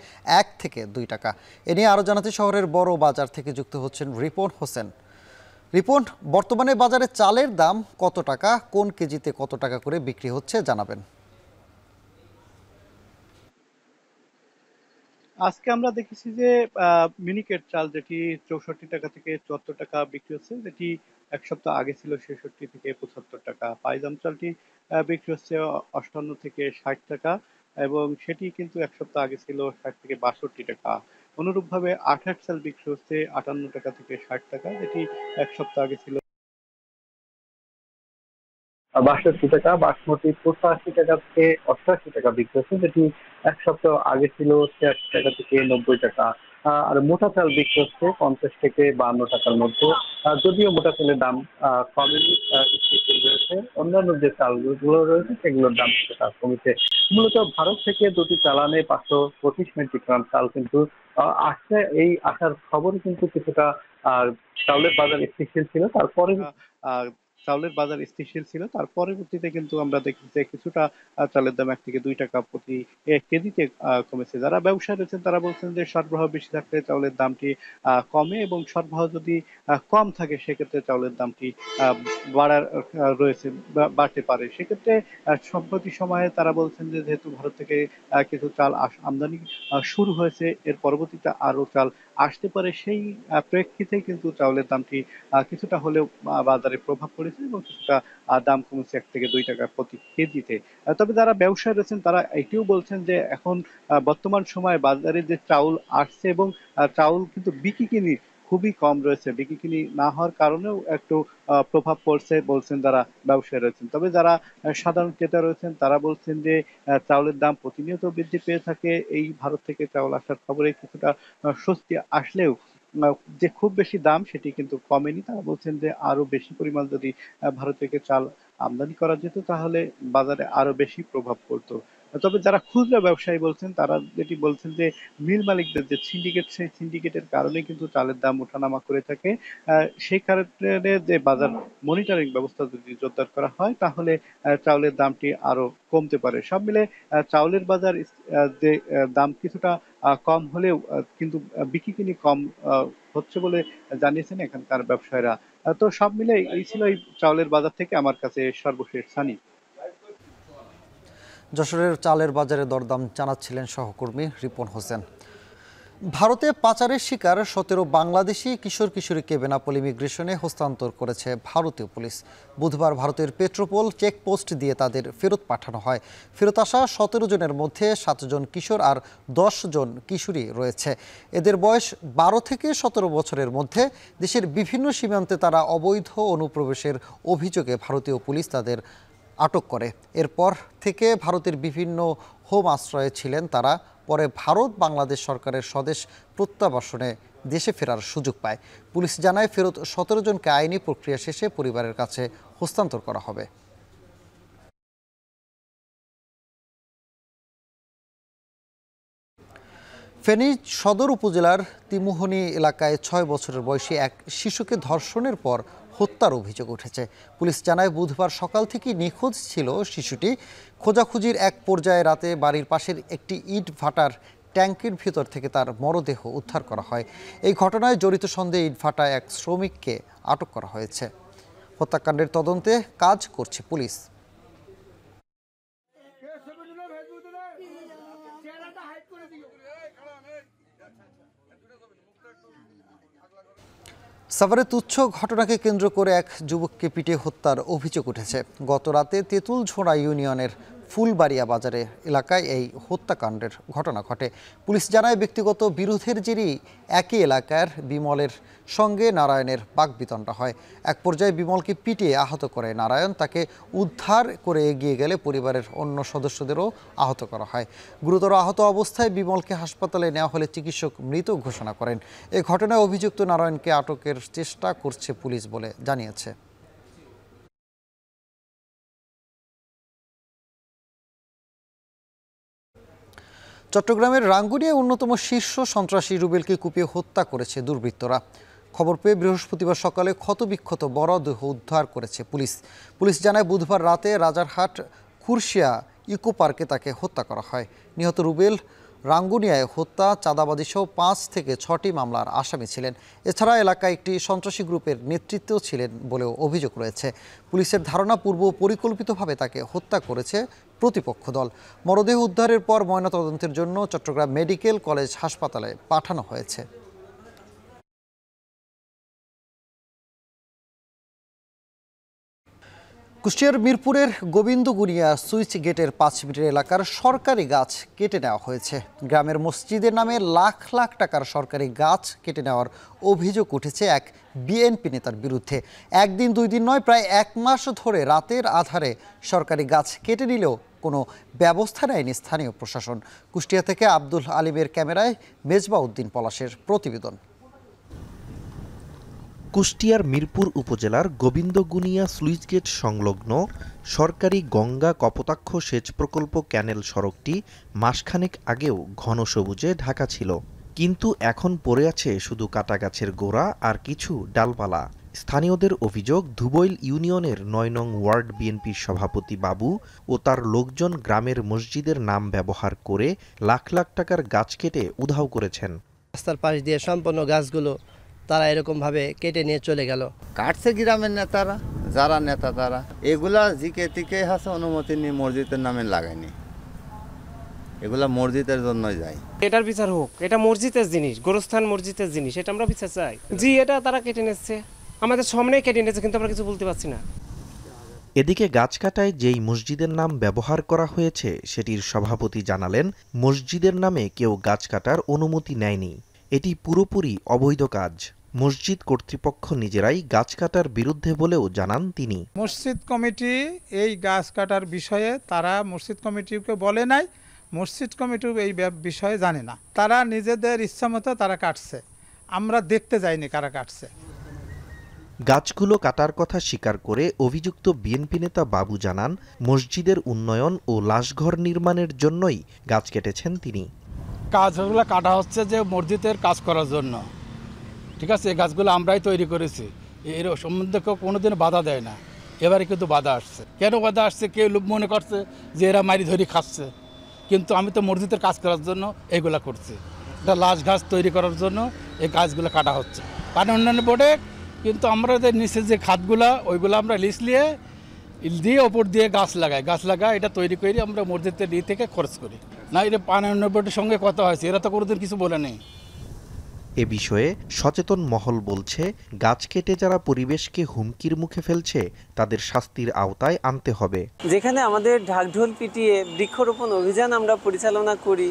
1 থেকে 2 টাকা। এ নিয়ে আরও জানাতে শহরের বড় বাজার থেকে যুক্ত হচ্ছেন রিপন হোসেন। রিপন, বর্তমানে বাজারে চালের দাম কত টাকা, কোন কেজিতে কত টাকা করে বিক্রি হচ্ছে জানাবেন। আজকে আমরা দেখেছি যে মিনিকেট চাল যেটি 64 টাকা থেকে 74 টাকা বিক্রি হচ্ছে, যেটি এক সপ্তাহ আগে ছিল 66 থেকে 75 টাকা। পাইজাম চালটি বিক্রি হচ্ছে 58 থেকে 60 টাকা এবং সেটি কিন্তু এক সপ্তাহ আগে ছিল 60 থেকে 62 টাকা। অনুরূপভাবে আঠার চাল বিক্রি হচ্ছে 58 টাকা থেকে 60 টাকা, যেটি এক সপ্তাহ আগে ছিল 62 টাকা। বাসমতি 85 টাকা থেকে 88 টাকা বিক্রি হচ্ছে, যেটি এক সপ্তাহ আগে ছিল 86 টাকা থেকে 90 টাকা। আর মোটা চাল বিক্রি হচ্ছে 50 থেকে 52 টাকার মধ্যে। যদিও মোটা চালের দাম কমেনি, রয়েছে অন্যান্য যে চালগুলো রয়েছে সেগুলোর দাম কিছুটা কমেছে। মূলত ভারত থেকে দুটি চালানে 525 মেট্রিক টন চাল কিন্তু আসছে। এই আসার খবরে কিন্তু কিছুটা চাউলের বাজার স্থিতিশীল ছিল। তারপরে চাউলের বাজার স্থিতিশীল ছিল, তার পরবর্তীতে কিন্তু আমরা দেখি যে কিছুটা চালের দাম 1 থেকে 2 টাকা প্রতি কেজিতে কমেছে। যারা ব্যবসায়ী রয়েছেন তারা বলছেন যে সরবরাহ বেশি থাকলে চাউলের দামটি কমে এবং সরবরাহ যদি কম থাকে সেক্ষেত্রে চাউলের দামটি বাড়তে পারে। সেক্ষেত্রে সম্প্রতি সময়ে তারা বলছেন যে যেহেতু ভারত থেকে কিছু চাল আমদানি শুরু হয়েছে, এর পরবর্তীতে আরো চাল আসতে পারে, সেই প্রেক্ষিতে কিন্তু চাউলের দামটি কিছুটা হলেও বাজারে প্রভাব পড়েছে এবং কিছুটা দাম কমেছে 1 থেকে 2 টাকা প্রতি কেজিতে। তবে যারা ব্যবসায়ী রয়েছেন তারা এটিও বলছেন যে এখন বর্তমান সময়ে বাজারে যে চাউল আসছে এবং চাউল কিন্তু বিক্রি খুবই কম রয়েছে, বিক্রি না হওয়ার কারণেও একটু প্রভাব পড়ছে বলছেন যারা ব্যবসায়ী রয়েছেন। তবে যারা সাধারণ ক্রেতা রয়েছেন তারা বলছেন যে চাউলের দাম প্রতিনিয়ত বৃদ্ধি পেয়ে থাকে। এই ভারত থেকে চাউল আসার খবরে কিছুটা স্বস্তি আসলেও যে খুব বেশি দাম সেটি কিন্তু কমেনি। তারা বলছেন যে আরো বেশি পরিমাণ যদি ভারত থেকে চাল আমদানি করা যেত তাহলে বাজারে আরো বেশি প্রভাব পড়তো। তবে যারা খুচরা ব্যবসায়ী বলছেন তারা যেটি বলছেন যে মিল মালিকদের যে সিন্ডিকেট, সেই সিন্ডিকেটের কারণে কিন্তু চালের দাম ওঠানামা করে থাকে। সেই কারণে যে বাজার মনিটরিং ব্যবস্থা যদি জোরদার করা হয় তাহলে চাউলের দামটি আরো কমতে পারে। সব মিলে চাউলের বাজার যে দাম কিছুটা কম হলেও কিন্তু বিক্রি কম হচ্ছে বলে জানিয়েছেন এখানকার ব্যবসায়ীরা। তো সব মিলে এই ছিল এই চাউলের বাজার থেকে আমার কাছে সর্বশেষ সানি। যশোরের চালের বাজারে দরদাম জানাচ্ছিলেন সহকর্মী রিপন হোসেন। ভারতে পাচারের শিকার 17 বাংলাদেশি কিশোর কিশোরীকে বেনাপোল ইমিগ্রেশনে হস্তান্তর করেছে ভারতীয় পুলিশ। বুধবার ভারতের পেট্রোপোল চেকপোস্ট দিয়ে তাদের ফেরত পাঠানো হয়। ফেরত আসা 17 জনের মধ্যে 7 জন কিশোর আর 10 জন কিশোরী রয়েছে। এদের বয়স 12 থেকে 17 বছরের মধ্যে। দেশের বিভিন্ন সীমান্তে তারা অবৈধ অনুপ্রবেশের অভিযোগে ভারতীয় পুলিশ তাদের আটক করে। এরপর থেকে ভারতের বিভিন্ন হোম আশ্রয়ে ছিলেন তারা। পরে ভারত বাংলাদেশ সরকারের স্বদেশ প্রত্যাবাসনে দেশে ফেরার সুযোগ পায়। পুলিশ জানায় ফেরত 17 জনকে আইনি প্রক্রিয়া শেষে পরিবারের কাছে হস্তান্তর করা হবে। ফেনী সদর উপজেলার তিমুহনী এলাকায় 6 বছরের বয়সী এক শিশুকে ধর্ষণের পর হত্যার অভিযোগ উঠেছে। পুলিশ জানায় বুধবার সকাল থেকে নিখোঁজ ছিল শিশুটি। খোঁজাখুঁজির এক পর্যায়ে রাতে বাড়ির পাশের একটি ইট ভাটার ট্যাঙ্কের ভিতর থেকে তার মরদেহ উদ্ধার করা হয়। এই ঘটনায় জড়িত সন্দেহে ইটভাটা এক শ্রমিককে আটক করা হয়েছে। হত্যাকাণ্ডের তদন্তে কাজ করছে পুলিশ। সাভারে তুচ্ছ ঘটনাকে কেন্দ্র করে এক যুবককে পিটিয়ে হত্যার অভিযোগ উঠেছে। গত রাতে তেঁতুলঝোড়া ইউনিয়নের ফুলবাড়িয়া বাজারে এলাকায় এই হত্যাকাণ্ডের ঘটনা ঘটে। পুলিশ জানায় ব্যক্তিগত বিরোধের জেরেই একই এলাকার বিমলের সঙ্গে নারায়ণের বাকবিতণ্ডা হয়। এক পর্যায়ে বিমলকে পিটিয়ে আহত করে নারায়ণ। তাকে উদ্ধার করে এগিয়ে গেলে পরিবারের অন্য সদস্যদেরও আহত করা হয়। গুরুতর আহত অবস্থায় বিমলকে হাসপাতালে নেওয়া হলে চিকিৎসক মৃত ঘোষণা করেন। এ ঘটনায় অভিযুক্ত নারায়ণকে আটকের চেষ্টা করছে পুলিশ বলে জানিয়েছে। চট্টগ্রামের রাঙ্গুনিয়ায় অন্যতম শীর্ষ সন্ত্রাসী রুবেলকে কুপিয়ে হত্যা করেছে দুর্বৃত্তরা। খবর পেয়ে বৃহস্পতিবার সকালে ক্ষতবিক্ষত বড় দেহ উদ্ধার করেছে পুলিশ জানায় বুধবার রাতে রাজারহাট খুরশিয়া ইকো পার্কে তাকে হত্যা করা হয়। নিহত রুবেল রাঙ্গুনিয়ায় হত্যা, চাঁদাবাজি সহ 5 থেকে 6টি মামলার আসামি ছিলেন। এছাড়া এলাকায় একটি সন্ত্রাসী গ্রুপের নেতৃত্বেও ছিলেন বলেও অভিযোগ রয়েছে। পুলিশের ধারণা পূর্ব পরিকল্পিতভাবে তাকে হত্যা করেছে প্রতিপক্ষ দল। মরদেহ উদ্ধারের পর ময়নাতদন্তের জন্য চট্টগ্রাম মেডিকেল কলেজ হাসপাতালে পাঠানো হয়েছে। কুষ্টিয়ার মিরপুরের গোবিন্দগুনিয়া সুইচ গেটের 5 মিটার এলাকার সরকারি গাছ কেটে নেওয়া হয়েছে। গ্রামের মসজিদের নামে লাখ লাখ টাকার সরকারি গাছ কেটে নেওয়ার অভিযোগ উঠেছে এক বিএনপি নেতার বিরুদ্ধে। একদিন 2 দিন নয়, প্রায় 1 মাস ধরে রাতের আধারে সরকারি গাছ কেটে নিলেও কোনো ব্যবস্থা নেয়নি স্থানীয় প্রশাসন। কুষ্টিয়া থেকে আব্দুল আলিমের ক্যামেরায় মেজবা উদ্দিন পলাশের প্রতিবেদন। কুষ্টিয়ার মিরপুর উপজেলার গোবিন্দগুনিয়া স্লুইস গেট সংলগ্ন সরকারি গঙ্গা কপোতাক্ষ সেচ প্রকল্প ক্যানেল সড়কটি মাসখানেক আগেও ঘন সবুজে ঢাকা ছিল, কিন্তু এখন পড়ে আছে শুধু কাটা গাছের গোড়া আর কিছু ডালপালা। স্থানীয়দের অভিযোগ, ধুবইল ইউনিয়নের 9 নং ওয়ার্ড বিএনপির সভাপতি বাবু ও তার লোকজন গ্রামের মসজিদের নাম ব্যবহার করে লাখ লাখ টাকার গাছ কেটে উধাও করেছেন। রাস্তার পাশ দিয়ে সম্পূর্ণ গাছগুলো তারা এরকমভাবে কেটে নিয়ে চলে গেল। কাটছে গ্রামের নেতারা, যারা নেতা তারা এগুলা জিকে টিকে হাসে অনুমতি নিয়ে মসজিদের নামে লাগায়নি, এগুলা মসজিদের জন্যই যায়। এটার বিচার হোক, এটা মসজিদের জিনিস, গোরস্থান মসজিদের জিনিস, এটা আমরা বিচার চাই। জি, এটা তারা কেটে নিচ্ছে, আমাদের সামনেই কেটে নিচ্ছে, কিন্তু আমরা কিছু বলতে পারছি না। এদিকে গাছ কাটায় যেই মসজিদের নাম ব্যবহার করা হয়েছে সেটির সভাপতি জানালেন, মসজিদের নামে কেউ গাছ কাটার অনুমতি নেয়নি, এটি পুরোপুরি অবৈধ কাজ। মসজিদ কর্তৃপক্ষ নিজেরাই গাছ কাটার বিরুদ্ধে বলেও জানান তিনি। মসজিদ কমিটি এই গাছ কাটার বিষয়ে তারা মসজিদ কমিটিকে বলে নাই, মসজিদ কমিটিও এই বিষয়ে জানে না। তারা নিজেদের ইচ্ছামতো তারা কাটছে, আমরা দেখতে যাইনি কারা কাটছে। গাছগুলো কাটার কথা স্বীকার করে অভিযুক্ত বিএনপি নেতা বাবু জানান, মসজিদের উন্নয়ন ও লাশঘর নির্মাণের জন্যই গাছ কেটেছেন তিনি। গাছগুলো কাটা হচ্ছে যে মসজিদের কাজ করার জন্য, ঠিক আছে। এই গাছগুলো আমরাই তৈরি করেছি, এর সম্বন্ধে কেউ কোনোদিন বাধা দেয় না। এবারে কিন্তু বাধা আসছে। কেন বাধা আসছে? কেউ লোক মনে করছে যে এরা মারি ধরি খাচ্ছে, কিন্তু আমি তো মসজিদের কাজ করার জন্য এইগুলা করছি। এটা লাশ গাছ তৈরি করার জন্য এই গাছগুলো কাটা হচ্ছে। পানি উন্নয়ন বোর্ডে কিন্তু আমরা যে নিচে যে খাতগুলা ওইগুলো আমরা লিস্ট দিয়ে ওপর দিয়ে গাছ লাগাই, এটা তৈরি করে আমরা মসজিদের দিয়ে থেকে খরচ করি না। এটা পানি উন্নয়ন বোর্ডের সঙ্গে কথা হয়েছে, এরা তো কোনোদিন কিছু বলে নেই। এ বিষয়ে সচেতন মহল বলছে, গাছ কেটে যারা পরিবেশকে হুমকির মুখে ফেলছে তাদের শাস্তির আওতায় আনতে হবে। যেখানে আমাদের ঢাকঢোল পিটিয়ে বৃক্ষরোপণ অভিযান আমরা পরিচালনা করি,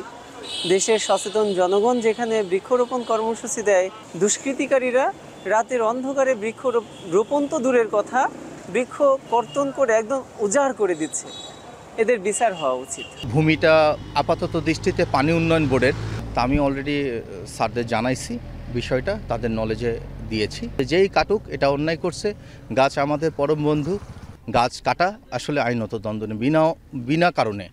দেশের সচেতন জনগণ যেখানে বৃক্ষরোপণ কর্মসূচি দেয়, দুষ্কৃতিকারীরা রাতের অন্ধকারে বৃক্ষরোপণ তো দূরের কথা, বৃক্ষ কর্তন করে একদম উজাড় করে দিচ্ছে। এদের বিচার হওয়া উচিত। ভূমিটা আপাতত দৃষ্টিতে পানি উন্নয়ন বোর্ডের, তা আমি অলরেডি স্যারদের জানাইছি, বিষয়টা তাদের নলেজে দিয়েছি। যেই কাটুক এটা অন্যায় করছে, গাছ আমাদের পরম বন্ধু, গাছ কাটা আসলে আইনত দণ্ডনীয় বিনা কারণে।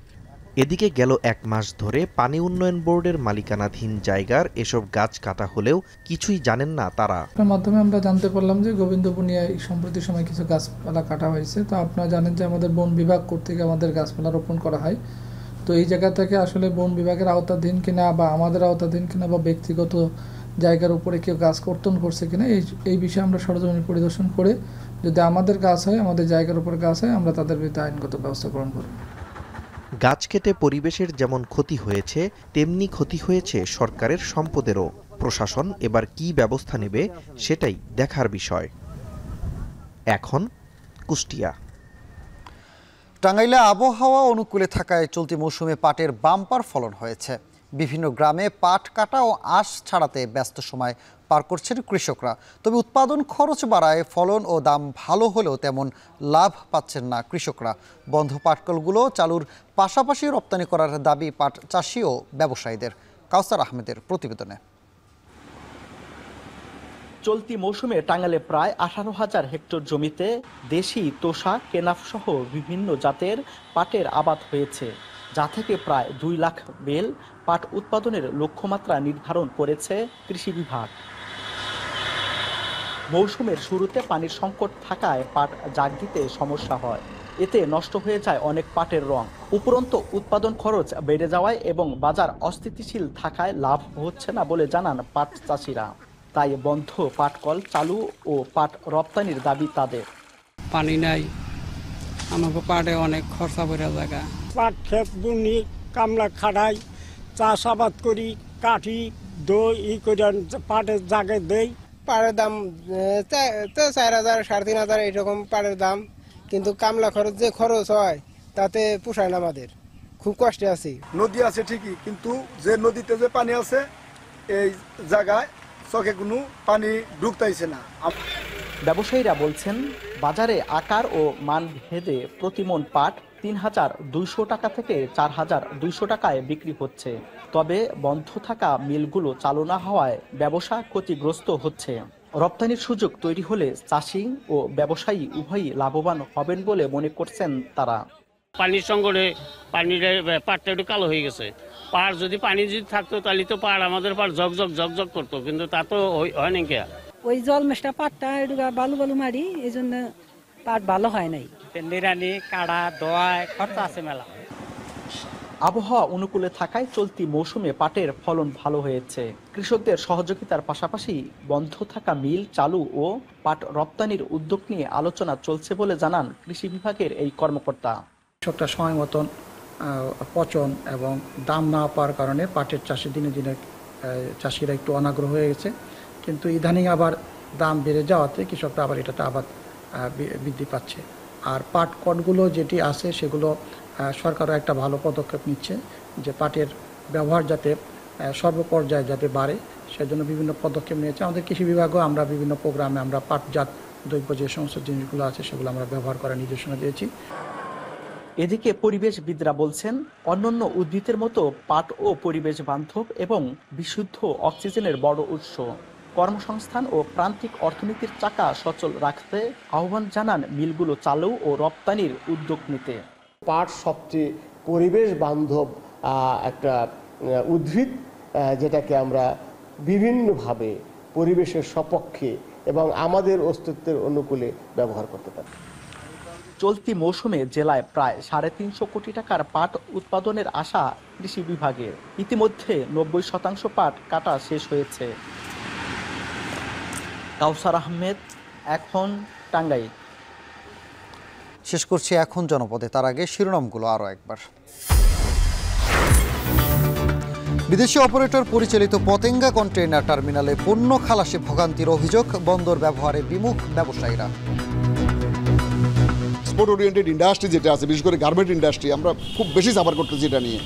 এদিকে গেল 1 মাস ধরে পানি উন্নয়ন বোর্ডের মালিকানাধীন জায়গার এসব গাছ কাটা হলেও কিছুই জানেন না তারা। মাধ্যমে আমরা জানতে পারলাম যে গোবিন্দপুনিয়ায় সম্প্রতি সময় কিছু গাছপালা কাটা হয়েছে। তো আপনারা জানেন যে আমাদের বন বিভাগ কর্তৃক আমাদের গাছপালা রোপণ করা হয়। তো এই জায়গা থেকে আসলে বন বিভাগের আওতাধীন কিনা বা আমাদের আওতাধীন কিনা বা ব্যক্তিগত জায়গার উপরে কেউ গাছ কর্তন করছে কিনা এই বিষয়ে আমরা সরজমিন পরিদর্শন করে যদি আমাদের গাছ হয়, আমাদের জায়গার উপর গাছ হয়, আমরা তাদের বিরুদ্ধে আইনগত ব্যবস্থা গ্রহণ করব। গাছ কেটে পরিবেশের যেমন ক্ষতি হয়েছে, তেমনি ক্ষতি হয়েছে সরকারের সম্পদেরও। প্রশাসন এবার কী ব্যবস্থা নেবে সেটাই দেখার বিষয়। এখন কুষ্টিয়া। টাঙ্গাইলে আবহাওয়া অনুকূলে থাকায় চলতি মৌসুমে পাটের বাম্পার ফলন হয়েছে। বিভিন্ন গ্রামে পাট কাটা ও আঁশ ছাড়াতে ব্যস্ত সময় পার করছেন কৃষকরা। তবে উৎপাদন খরচ বাড়ায় ফলন ও দাম ভালো হলেও তেমন লাভ পাচ্ছেন না কৃষকরা। বন্ধ পাটকলগুলো চালুর পাশাপাশি রপ্তানি করার দাবি পাট চাষি ও ব্যবসায়ীদের। কাউসার আহমেদের প্রতিবেদনে। চলতি মৌসুমে টাঙ্গাইলে প্রায় 18,000 হেক্টর জমিতে দেশি, তোষা, কেনাফ সহ বিভিন্ন জাতের পাটের আবাদ হয়েছে, যা থেকে প্রায় 2 লাখ বেল পাট উৎপাদনের লক্ষ্যমাত্রা নির্ধারণ করেছে কৃষি বিভাগ। মৌসুমের শুরুতে পানির সংকট থাকায় পাট জাগ দিতে সমস্যা হয়, এতে নষ্ট হয়ে যায় অনেক পাটের রং। উপরন্তু উৎপাদন খরচ বেড়ে যাওয়ায় এবং বাজার অস্থিতিশীল থাকায় লাভ হচ্ছে না বলে জানান পাট চাষিরা। তাই বন্ধ পাটকল চালু ও পাট রপ্তানির দাবি তাদের। পানি নাই, আমাকে পাটে অনেক খরচা পড়ে জায়গা। পাট ক্ষেত বুনি, কামলা খাড়াই, চাষাবাদ করি, কাঠি, দই করে পাটের জাগে দেই। পাটের দাম 4,000, 3,500 এইরকম পাটের দাম, কিন্তু কামলা খরচ যে খরচ হয় তাতে পোষায় না, আমাদের খুব কষ্টে আছি। নদী আছে ঠিকই, কিন্তু যে নদীতে যে পানি আছে এই জায়গায় চোখে কোনো পানি ঢুকতেইছে না। ব্যবসায়ীরা বলছেন বাজারে আকার ও মান ভেদে প্রতি মণ পাট 3,200 টাকা থেকে 4,200 টাকায় বিক্রি হচ্ছে। তবে বন্ধ থাকা মিলগুলো চালু না হওয়ায় ব্যবসা ক্ষতিগ্রস্ত হচ্ছে। রপ্তানির সুযোগ তৈরি হলে চাষি ও ব্যবসায়ী উভয়ই লাভবান হবেন বলে মনে করছেন তারা। পানির সংকটে পাটটা একটু কালো হয়ে গেছে। পাড় যদি পানি যদি থাকতো তাহলে তো পাড় আমাদের পাড় ঝকঝক করতো, কিন্তু তা তো হয় নাকি। ওই জল মেশটা পাটটা একটু বালু বালু মারি, এই জন্য পাট ভালো হয় নাই। নিরানি কাড়া দোয়ায় খরচা আছে মেলা। আবহাওয়া অনুকূলে থাকায় চলতি মৌসুমে পাটের ফলন ভালো হয়েছে। কৃষকদের সহযোগিতার পাশাপাশি বন্ধ থাকা মিল চালু ও পাট রপ্তানির উদ্যোগ নিয়ে আলোচনা চলছে বলে জানান কৃষি বিভাগের এই কর্মকর্তা। কৃষকটা সময় মতন পচন এবং দাম না পাওয়ার কারণে পাটের চাষে দিনে দিনে চাষিরা একটু অনাগ্রহ হয়ে গেছে, কিন্তু ইদানিং আবার দাম বেড়ে যাওয়াতে কৃষকরা আবার এটাতে আবার বৃদ্ধি পাচ্ছে। আর পাট কটগুলো যেটি আছে সেগুলো সরকারও একটা ভালো পদক্ষেপ নিচ্ছে যে পাটের ব্যবহার যাতে সর্বপর্যায়ে যাতে বাড়ে, সেজন্য বিভিন্ন পদক্ষেপ নিয়েছে। আমাদের কৃষি বিভাগও আমরা বিভিন্ন প্রোগ্রামে আমরা পাটজাত দ্রব্য যে সমস্ত জিনিসগুলো আছে সেগুলো আমরা ব্যবহার করার নির্দেশনা দিয়েছি। এদিকে পরিবেশবিদরা বলছেন অন্যান্য উদ্ভিদের মতো পাটও পরিবেশ বান্ধব এবং বিশুদ্ধ অক্সিজেনের বড় উৎস। কর্মসংস্থান ও প্রান্তিক অর্থনীতির চাকা সচল রাখতে আহ্বান জানান মিলগুলো চালু ও রপ্তানির উদ্যোগ নিতে। পাট সবচেয়ে পরিবেশ বান্ধব একটা উদ্ভিদ, যেটাকে আমরা বিভিন্নভাবে পরিবেশের সপক্ষে এবং আমাদের অস্তিত্বের অনুকূলে ব্যবহার করতে পারি। চলতি মৌসুমে জেলায় প্রায় 350 কোটি টাকার পাট উৎপাদনের আশা কৃষি বিভাগের। ইতিমধ্যে 90% পাট কাটা শেষ হয়েছে। কাউসার আহমেদ, এখন টাঙ্গাইল। শেষ করছি এখন জনপদে, তার আগে শিরোনামগুলো আরও একবার। বিদেশি অপারেটর পরিচালিত পতেঙ্গা কন্টেইনার টার্মিনালে পণ্য খালাসে ভোগান্তির অভিযোগ, বন্দর ব্যবহারে বিমুখ ব্যবসায়ীরা। এক্সপোর্ট ওরিয়েন্টেড ইন্ডাস্ট্রি যেটা আছে, বিশেষ করে গার্মেন্ট ইন্ডাস্ট্রি, আমরা খুব বেশি সাফার করতেছি এটা নিয়ে।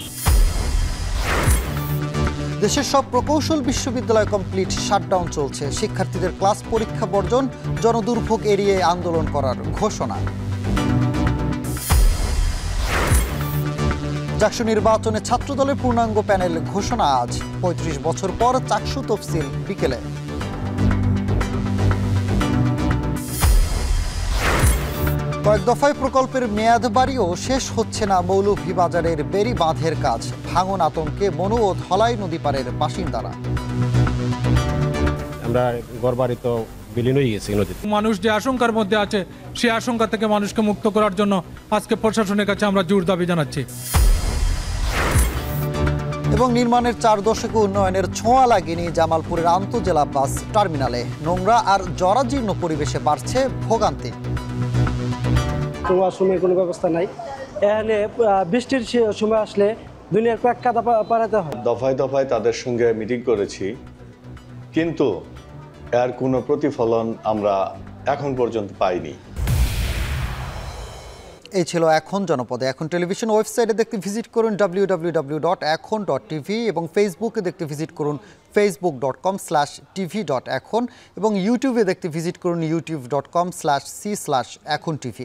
দেশের সব প্রকৌশল বিশ্ববিদ্যালয় কমপ্লিট শাটডাউন চলছে, শিক্ষার্থীদের ক্লাস পরীক্ষা বর্জন, জনদুর্ভোগ এড়িয়ে আন্দোলন করার ঘোষণা। জাকসু নির্বাচনে ছাত্রদলের পূর্ণাঙ্গ প্যানেল ঘোষণা আজ, 35 বছর পর চাকসু তফসিল বিকেলে। কয়েক দফায় প্রকল্পের মেয়াদ বাড়িয়েও শেষ হচ্ছে না মৌলভীবাজারের বেড়ি বাঁধের কাজ, ভাঙন আতঙ্কে মনু ও ধলাই নদী পারের বাসিন্দারা। আমরা ঘরবাড়ি তো বিলীন হয়ে গেছি নদীতে। মানুষ যে আশঙ্কার মধ্যে আছে সেই আশঙ্কা থেকে মানুষকে মুক্ত করার জন্য আজকে প্রশাসনের কাছে আমরা জোর দাবি জানাচ্ছি। এবং নির্মাণের 4 দশকে উন্নয়নের ছোঁয়া লাগেনি জামালপুরের আন্তজেলা বাস টার্মিনালে, নোংরা আর জরাজীর্ণ পরিবেশে বাড়ছে ভোগান্তি। ওয়াশরুমের কোনো ব্যবস্থা নাই, এখানে বৃষ্টির সময় আসলে দুনিয়ার কয়েক কাদা পারাতে হয়। দফায় দফায় তাদের সঙ্গে মিটিং করেছি, কিন্তু এর কোনো প্রতিফলন আমরা এখন পর্যন্ত পাইনি। এই ছিল এখন জনপদে। এখন টেলিভিশন ওয়েবসাইটে দেখতে ভিজিট করুন www.ekhon.tv এবং ফেসবুকে দেখতে ভিজিট করুন facebook.com/tv.ekhon এবং ইউটিউবে দেখতে ভিজিট করুন youtube.com/c/ekhon tv।